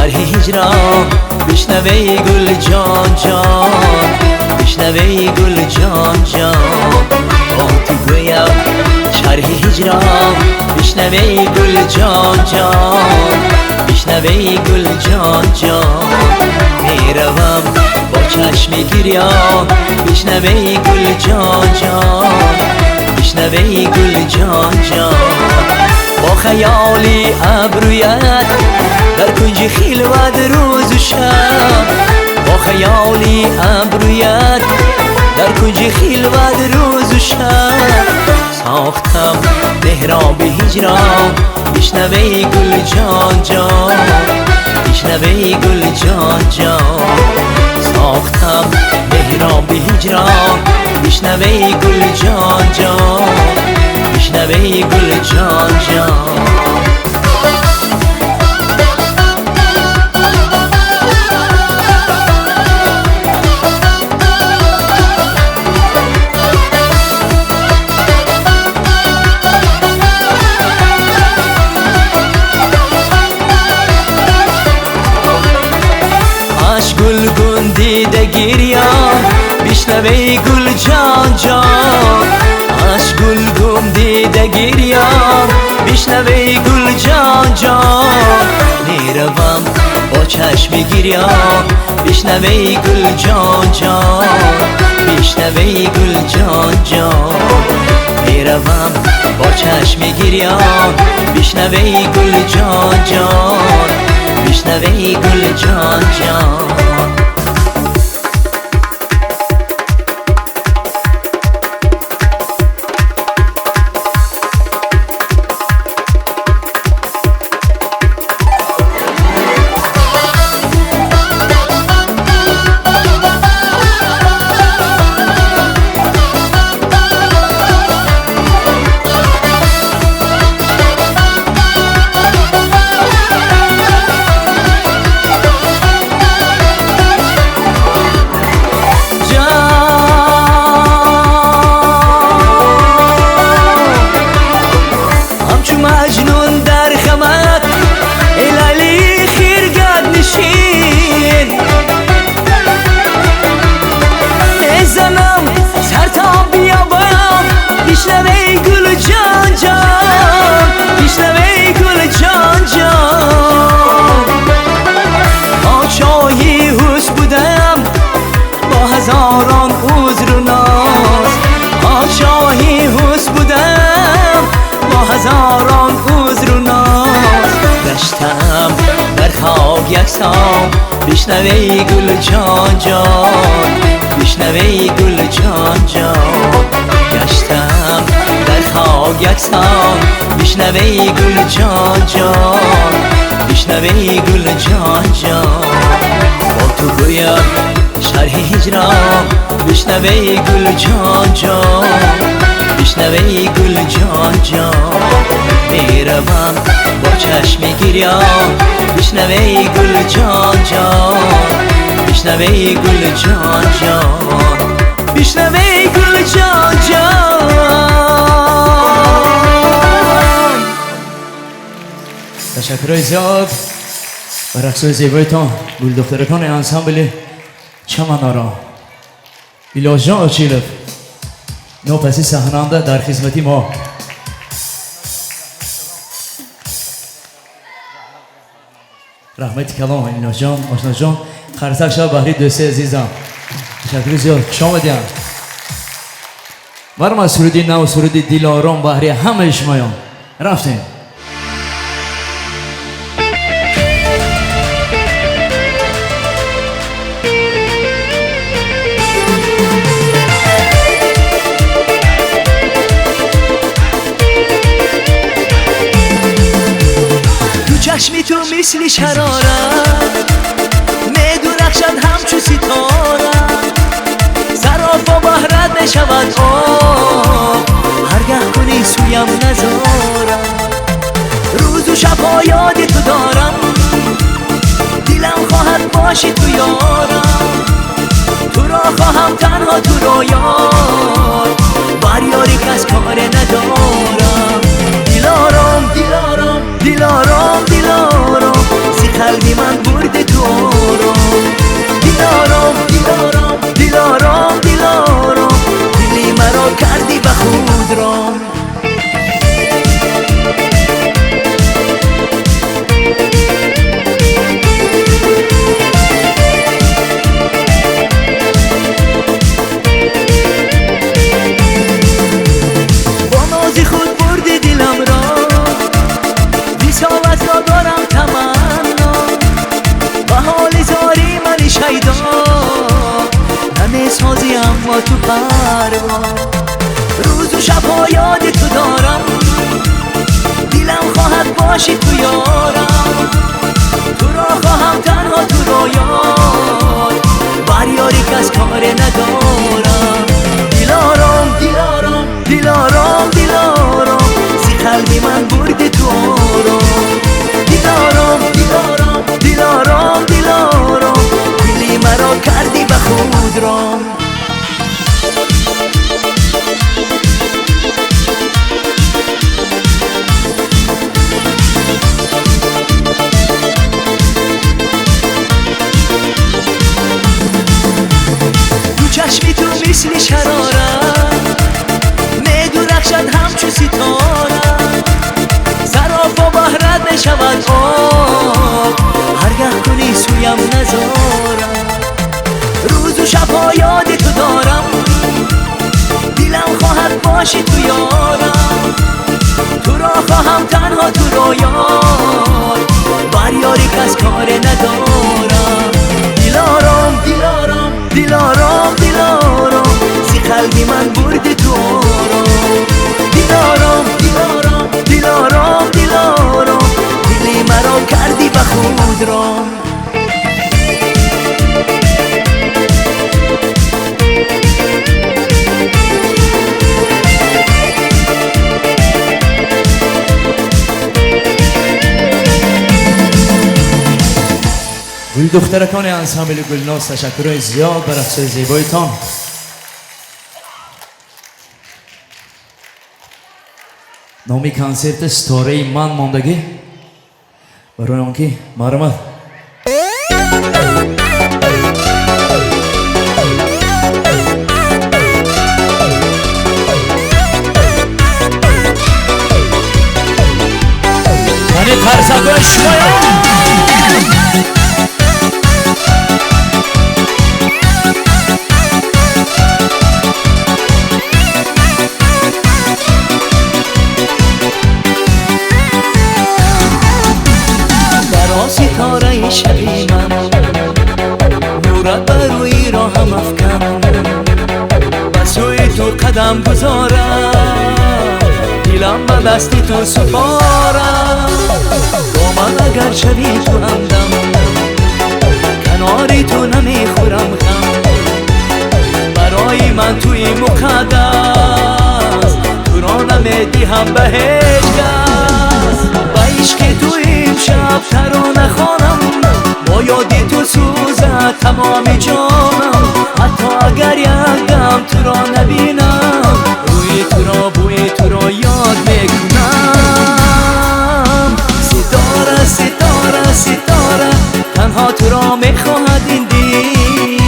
شرح هجران بشنوی گل جان جان بشنوی گل جان جان با تو گویم شرح هجران بشنوی گل جان جان بشنوی گل جان جان میروم با چشم گریان بشنوی گل جان جان بشنوی گل جان جان با خیالی ابرویت در کنج خلوت روز و شب با خیالی ابرویت در کنج خلوت روز و شب ساختم محراب هجران بشنوی گل جان جان بشنوی گل جان جان ساختم محراب هجران بشنوی گل جان جان بشنوی گل جان جان عشق گل گندیده گریان بشنوی گل جان جان عشق گل گندیده گریان بشنوی گل جان جان میروم با چشم گریان بشنوی گل جان جان بشنوی گل جان جان میروم با چشم گریان بشنوی گل جان جان بشنوی گل جان جان خاک یکسان بشنوی گل جان جان بشنوی گل جان جان گشتم در خاک یکسان بشنوی گل جان جان بشنوی گل جان جان با تو گویم شرح هجران بشنوی گل جان جان بشنوی گل جان جان میروم با چشم گریان بشنوی گل جان جان بشنوی گل جان جان بشنوی گل جان جان. تشکرهای زیاد و رقصهای زیبایتان گل دخترکان انسامبل چمنارا ایلاج جان آچیلف نوپسی صحنه‌نده در خدمتی ما. رحمت کلام ایلاج جان آشنا جان خرسک شب بحری دوستی عزیزم تشکر زیاد خوش آمدین. برم سرودی نو سرودی دل آرام بحری همه شمایان رفتیم. چشمی تو مثل شرارت میدرخشد همچو ستاره سراپا بهرت نشود آب هرگه کنی سویم نزارم روز و شبها یاد تو دارم دلم خواهد باشی تو یارم تو را خواهم تنها تو را یار بر یاری کس کار ندارم دلارم دلارم دلارم دلارم سی قلبی من برده تو آرام دلارم دلارم دلارم دلارم دلی مرا کردی به خود رام با نازی خود برده دلم را بیساوت را دارم تمنا به حال زاری من شیدا نمیسازی اما تو پروا روز و شبها یاد تو دارم دلم خواهد باشی تو یارم تو را خواهم تنها تو را یار بر یاری کس کار ندارم دلارم دلارم دلارم دلارم سی قلبی من برده تو آرام دلارم دلارم دلارم دلارم دلی مرا کردی به خود رام تو چشمی تو مثل شرارت میدرخشد همچو ستاره سراپا بهرت نشود آب هرگه کنی سویم نزارم روز و شبها یاد تو دارم دلم خواهد باشی تو یارم تو را خواهم تنها تو را یار بر یاری کس کار ندارم دلارم دلارم دلارم دلارم سی قلبی من برده تو آرام دلارم دلارم دلارم دلارم دلی مرا کردی به خود رام گل دخترکان انسامبل گلناز تشکرهای زیاد بر رقصهای زیبایتان. نامی کنسرت ستاره من ماندگی برای آنکه مرمت یعنی ترسک شمایان ستاره شب کنم گذارم دیلم به دستی تو سپارم با من اگر شوی تو همدم کناری تو نمیخورم غم برای من توی مقدس تو را نمیدیم به هیچ کس با عشق تو امشب ترانه خوانم با یادی تو سوزد تمام جانم حتی اگر یک دم تو را نبینم روی تو را بوی تو را یاد میکنم ستاره ستاره ستاره تنها تو را میخواهد این دل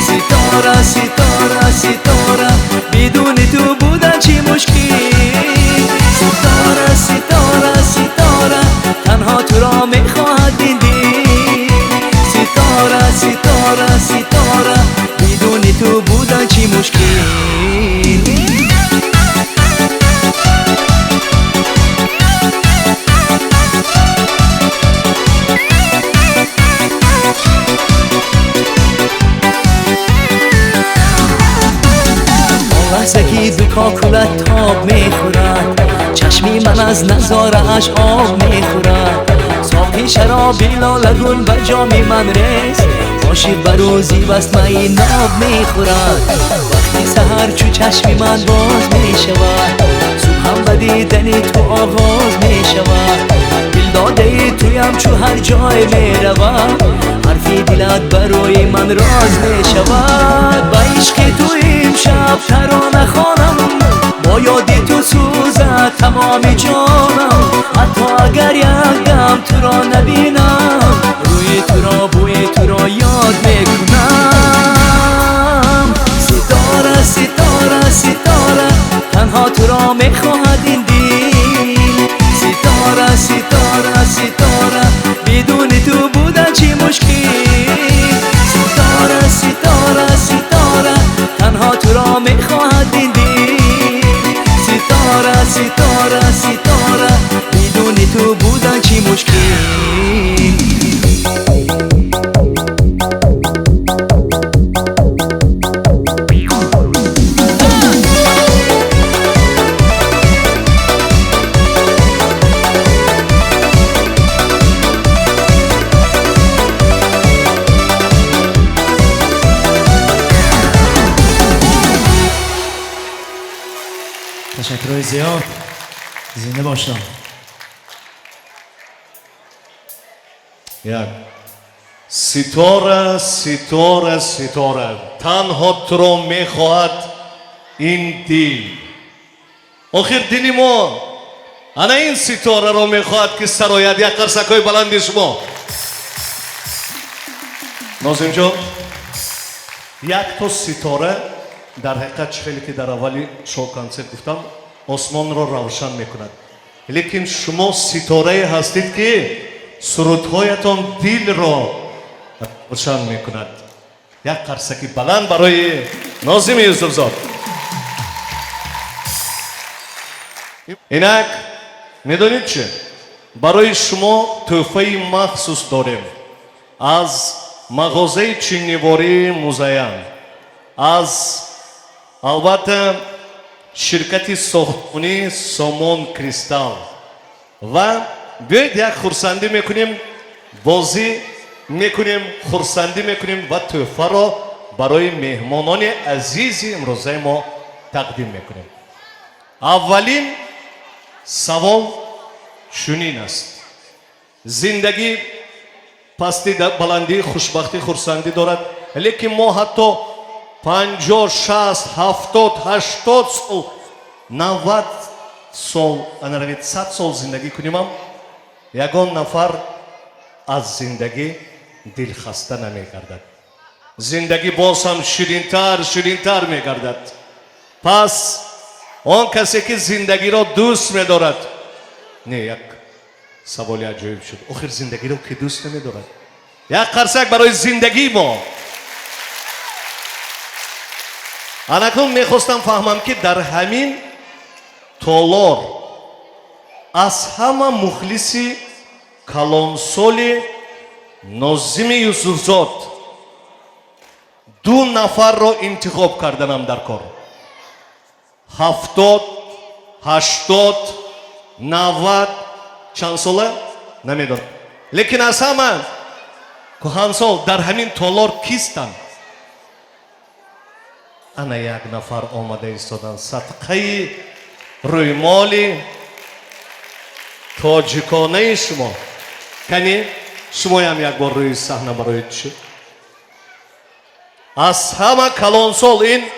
ستاره ستاره ستاره بدون تو بودن چی مشکل ستاره ستاره ستاره تنها تو را میخواهد این دل ستاره ستاره ستاره بدون تو بودن چی مشکل لحظه که دو کاکولت تاب میخورد چشمی من از نظاره اش آب میخورد صافی شرابی لالگون به جامی من ریز عاشق به روزی بست مایی ناب میخورد وقتی سهر چو چشمی من باز میشود صبح هم به دیدنی تو آغاز میشود دل داده تویم چو هر جای میروم حرفی دلت برای من راز میشود با عشق تو امشب ترانه خوانم با یادی تو سوزد تمام جانم حتی اگر یک دم تو را نبینم روی تو را بوی تو را یاد میکنم ستاره ستاره ستاره تنها تو را میخواهد این دل ستاره ستاره ستاره بدون تو بودن چی مشکل ستاره ستاره ستاره تنها تو را میخواهد این دل ستاره ستاره ستاره بدون تو بودن چی مشکل تشکرهای زیاد زنده باشم یک ستاره ستاره ستاره تنها تو را میخواهد این دل آخر دل ما انا این ستاره را میخواهد که سراید یک قرصکای بلند شما ناظم جان یک تا ستاره در حقیقت خیلی که در اولی شو کنسرت گفتم آسمان را روشن میکند لیکن شما ستاره هستید که سرودهایتان دل را روشن میکند یک قرصکی بلند برای ناظم یوسفزاد اینک میدونید چه برای شما تحفه مخصوص داریم از مغازه چینیواری مزین از البته شرکت ساختمانی سامان کریستال و بیایید یک خورسندی میکنیم بازی میکنیم خورسندی میکنیم و تحفه را برای مهمانان عزیز امروزه ما تقدیم میکنیم اولین سوال چنین است زندگی پستی بلندی خوشبختی خورسندی دارد لیکن ما حتی 50 60 70 80 سال 90 سال انروید 100 سال زندگی کنیم هم یگان نفر از زندگی دل خسته نمیگردد زندگی باز هم شیرینتر میگردد پس آن کسی که زندگی را دوست می‌دارد نه یک سوالی عجیب شد آخر زندگی را که دوست نمی‌دارد یک قرصک برای زندگی ما اناکنون میخواستم فهمم که در همین تالار از همه مخلصی کلانسولی ناظم یوسفزاد 2 نفر را انتخاب کردنم در کار 70, 80, 90 чанд сола намедонам. лекин аз ҳама кӯҳансол дар ҳамин толор кистанд. ана як нафар омада истоданд садқаи рӯймоли тоҷиконаи шумо. кани шумоям як бор рӯи саҳна барои чӣ? аз ҳама калонсол ин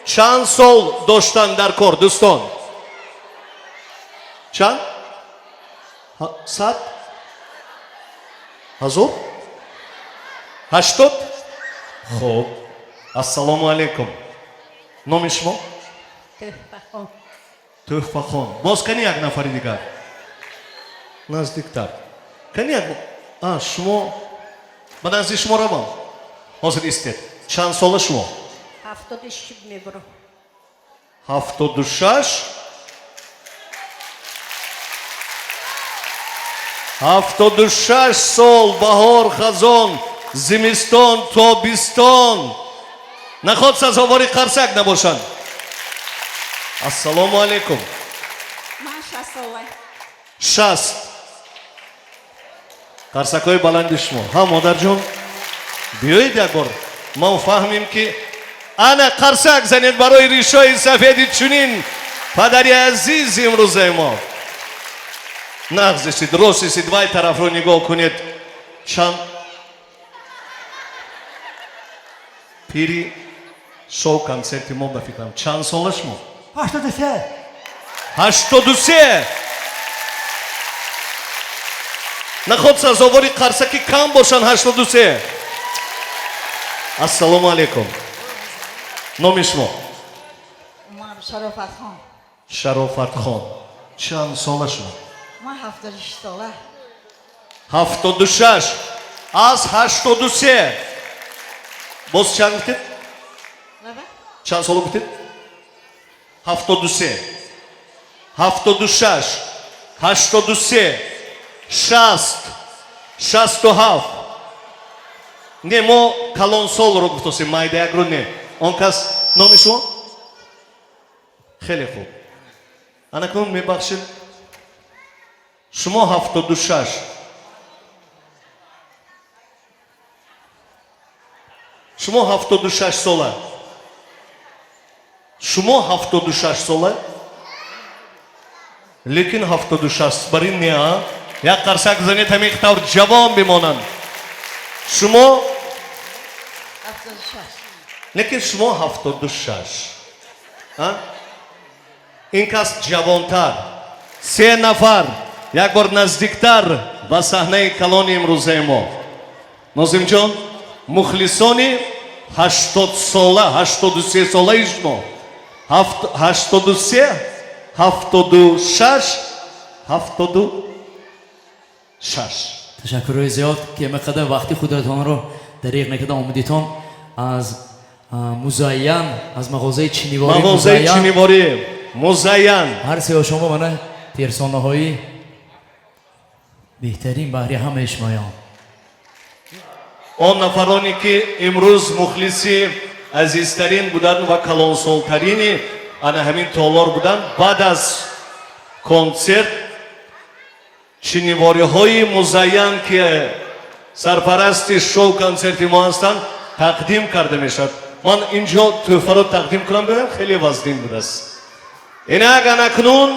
чанд сол доштанд дар кор дӯстон? чанд? 100? 1000? 80? хуб, ассалому алайкум. номи шумо? тӯҳфахон. боз кани як нафари дигар наздиктар. кани як шумо ба назди шумо равам. ҳозир истед. чанд сола шумо? 76 мебурам. 76? 76 сол баҳор, хазон, зимистон, тобистон. наход сазовори қарсак набошанд. ассалому алайкум. Ман 60 сола. 60. қарсакҳои баланди шумо. ҳа модарҷон, биёед як бор мо фаҳмем ки ана қарсак занед барои ришои сафеди чунин падари азизи имрӯзаи мо. нағзишид, ростишид, вай тарафро нигоҳ кунед. чанд пири шоу концерти мо ба фикрам. чанд сола шумо? 83. 83. наход сазовори қарсаки кам бошанд. 83. ассалому алайкум. номи шумо? Ман Шарофатхон. Шарофатхон. чанд сола шумо? Ман 76 сола. 76. аз 83. боз чанд гуфтед? чанд сола гуфтед? 73. 76. 83. 60. 67. не мо калонсолро гуфтосем, майдаякро не. он кас номи шумо? хеле хуб. анакун мебахшед. шумо 76. шумо 76 сола. шумо 76 сола. лекин 76 барин не а? як қарсак занед ҳамин тавр ҷавон бимонанд. шумо 76. лекин шумо 76. ин кас ҷавонтар. 3 нафар як бор наздиктар ба саҳнаи калони имрӯзаи мо. нозимҷон, мухлисони 80 сола, 83 солаи шумо. 83, 76, 76. ташаккури зиёд ки мақадар вақти худатонро дариқ накарда омадитон. аз музайян, аз мағозаи чиниворӣ музайян. ҳар сеҳо шумо мана персонаҳои беҳтарин баҳри ҳамаи шумоён. он нафароне ки имрӯз мухлиси азизтарин буданд ва калонсолтарини ана ҳамин толор буданд, баъд аз консерт чинивориҳои музайян ки сарпарасти шоу консерти мо ҳастанд тақдим карда мешавад. ман инҷо тӯҳфаро тақдим кунам, бибинам хеле вазнин будааст. инак анакнун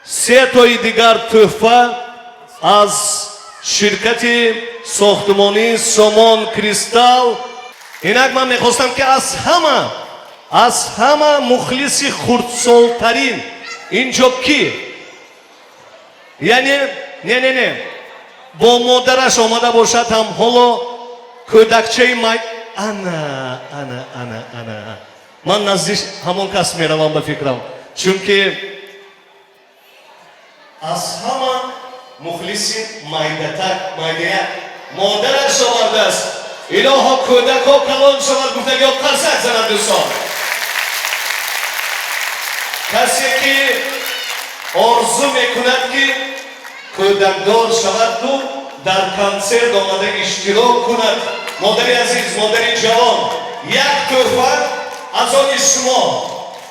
3 тои дигар тӯҳфа аз ширкати сохтмонии Somon Crystal. инак ман мехостам ки аз ҳама мухлиси хурдсолтарин инҷо ки яъне не бо модараш омада бошад ҳам ҳоло кӯдакчаи май ана ман назди ҳамон кас меравам ба фикрам, чунки аз ҳама мухлиси майдаяк модараш овардааст. илоҳо кӯдакҳо калон шавад, гуфтагиҳо қарсак занад. дӯстон, касе ки орзу мекунад ки кӯдакдор шаваду дар консерт омада иштирок кунад, модари азиз, модари ҷавон, як тӯҳфа аз они шумо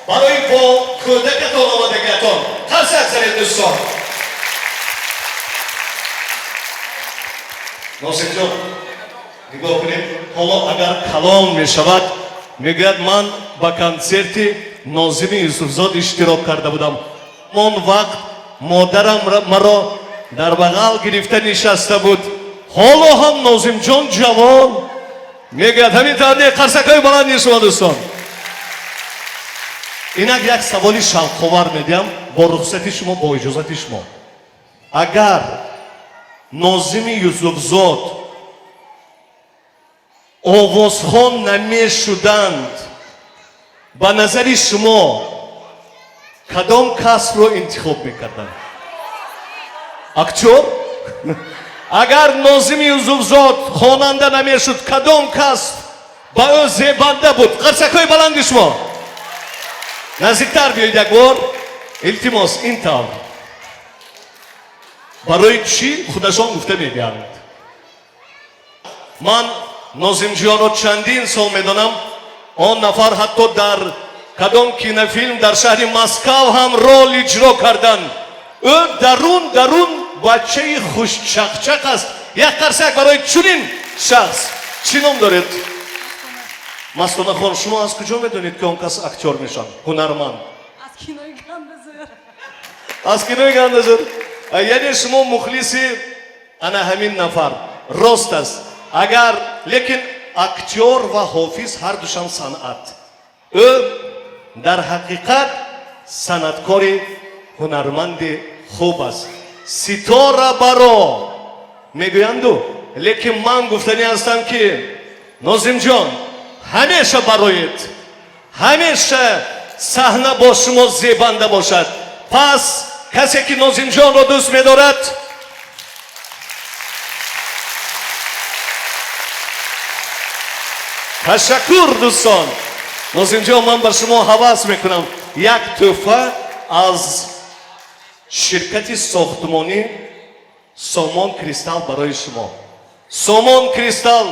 برای با کودکتان آمادگیتان قرصک زنید دوستان. ناصر جان نگاه کنید، حالا اگر کلام می شود میگوید من با کنسرتی ناظم یوسفزاد اشتراک کرده بودم، اون وقت مادرم مرا در بغل گرفته نشسته بود، حالا هم ناظم جان جوان میگوید همین طور قرصکای بلند نیست دوستان. اینک یک سوالی شوق‌آور میدیم با رخصت شما، با اجازت شما. اگر ناظم یوسفزاد آوازخوان نمیشدند، به نظر شما کدام کس رو انتخاب میکردند؟ اکتور؟ اگر ناظم یوسفزاد خواننده نمیشد، کدام کس با او زیبنده بود؟ قرصکای بلند شما نزدیکتر بیایید یک بار. التماس این طور برای چی خودشان گفته میگویند. من ناظم جان رو چندین سال میدانم، آن نفر حتی در کدام کینوفیلم در شهر مسکو هم رول اجرا کردند. او درون بچه خوش چقچق است. یک قرصک برای چنین شخص چی نام دارید؟ مستانه خان، شما از کجا میدونید که اون کس اکتور میشن؟ هنرمند از کینوی گندزر. از کینوی گندزر. یعنی شما مخلصی انا همین نفر. راست است. اگر لیکن اکتور و حافظ هر دوشان صنعت. او در حقیقت صنعتکار هنرمند خوب است. ستاره برا میگویند، لیکن من گفتنی هستم که ناظم جان همیشه برایت، همیشه صحنه با شما زیبنده باشد. پس کسی که ناظم جان را دوست می‌دارد تشکر دوستان. ناظم جان من بر شما هوس میکنم یک تحفه از شرکت ساختمانی سامان کریستال برای شما. سامان کریستال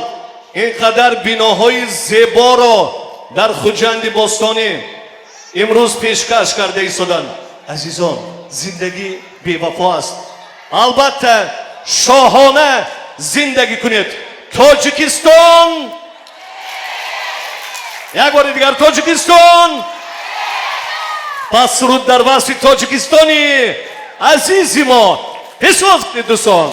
اینقدر بناهای زیبا را در خوجند باستانی امروز پیشکش کرده ایستادند. عزیزان زندگی بی‌وفا است، البته شاهانه زندگی کنید. تاجیکستان، یک بار دیگر تاجیکستان. پس سرود در وصف تاجیکستانی عزیزی ما. پیشواز کنید دوستان.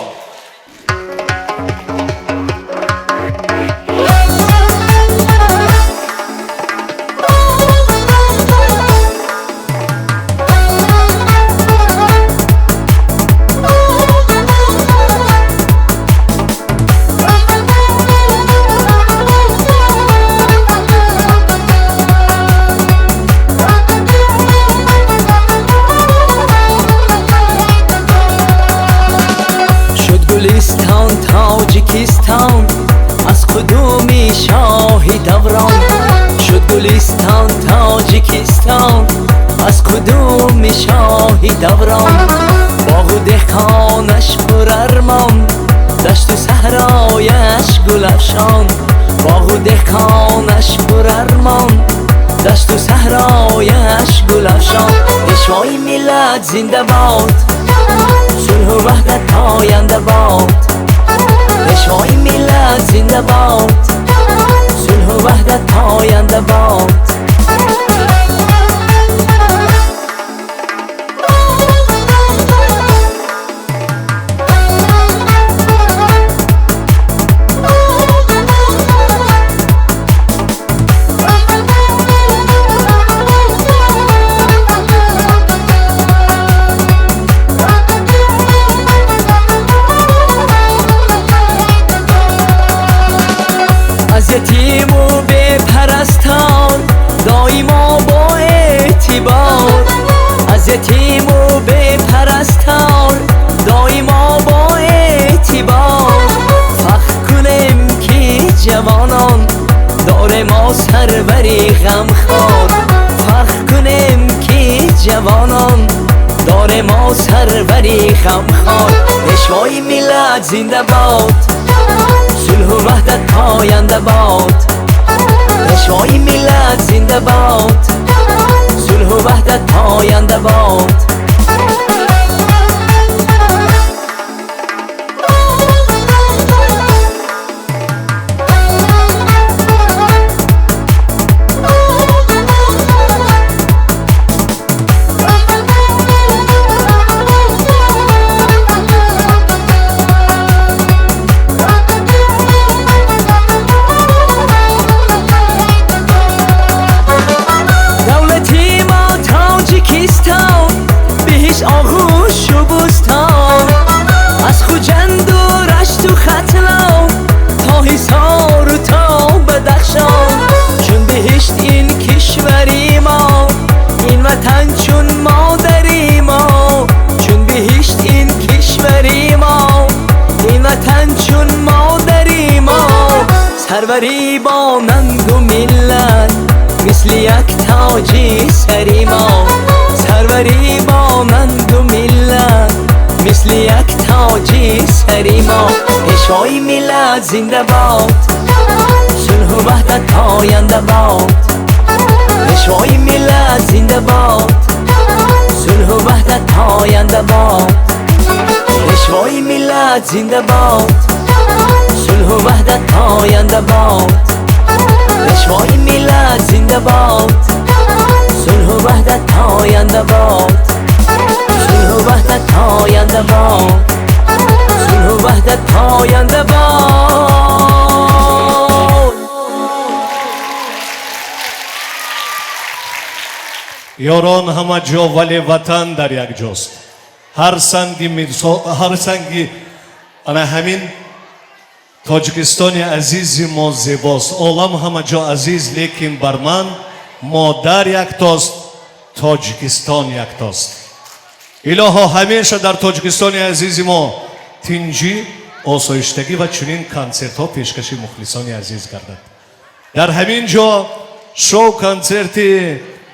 تاجیکستان از قدومی شاهی دوران شد گلستان. تاجیکستان از قدومی شاهی دوران، باغ و دهقانش پر ارمان، دشت و صحرایش گل افشان. باغ و دهقانش پر ارمان، دشت و صحرایش گل افشان. پیشوای ملت زنده باد، صلح و وحدت پاینده باد. پیشوای ملت زنده باد، صلح و وحدت پاینده باد. یتیم و بی پرستان دایما با اعتبار، از یتیم و بی پرستان دایما با اعتبار. فخر کنیم که جوانان داره ما سروری غمخوار. فخر کنیم که جوانان داره ما سروری غمخوار. پیشوای ملت زنده باد، صلح و وحدت پاینده باد. پیشوای ملت زنده باد، صلح و وحدت پاینده باد آغوش و بستان از خوجند و رشت و ختلان تا حصار و تا بدخشان چون بهشت این کشوری ما این وطن چون مادری ما چون بهشت این کشوری ما این وطن چون مادری ما سروری با ننگ و ملت مثل یک تاجی سری ما سروری با ننگ و ملت مثل یک تاجی سری ما پیشوای ملت زنده باد صلح و وحدت پاینده باد پیشوای ملت زنده باد صلح و وحدت پاینده باد پیشوای ملت زنده باد صلح و وحدت پاینده باد پیشوای ملت زنده باد صلح و وحدت پاینده باد صلح و وحدت پاینده باد صلح و وحدت پاینده باد یاران همه جا ولی وطن در یک جاست هر سنگی انا همین تاجیکستان عزیز ما زیباست عالم همه جا عزیز لیکن بر من مادر یک تاست تاجیکستان یک تاست الها همیشه در تاجیکستان عزیز ما تنجی آسایشتگی و چنین کنسرت ها پیشکشی مخلصان عزیز گردد در همین جا شو کنسرت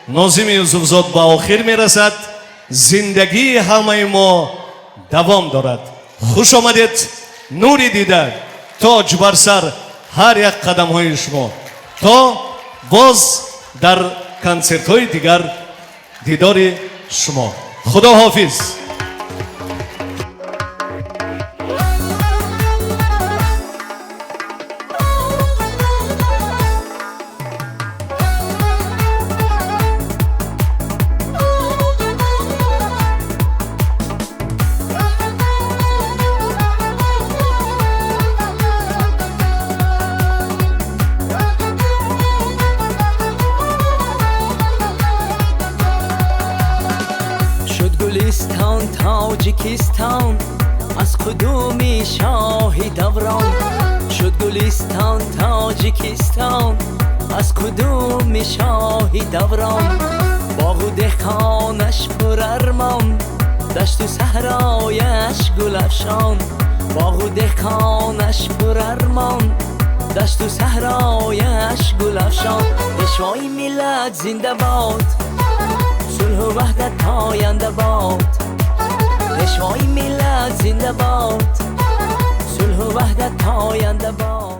ناظم یوسفزاد به آخر میرسد زندگی همه ما دوام دارد خوش آمدید نوری دیده تاج بر سر هر یک قدم های شما تا باز در کنسرت های دیگر دیدار شما خدا حافظ گلستان تاجیکستان از کدومی شاهی دوران شد گلستان تاجیکستان از کدومی شاهی دوران باغ و دهقانش پر ارمان دشت و صحرایش گل افشان باغ و دهقانش پر ارمان دشت و صحرایش گل افشان پیشوای ملت زنده باد صلح و وحدت پاینده باد پیشوای ملت زنده باد صلح و وحدت پاینده باد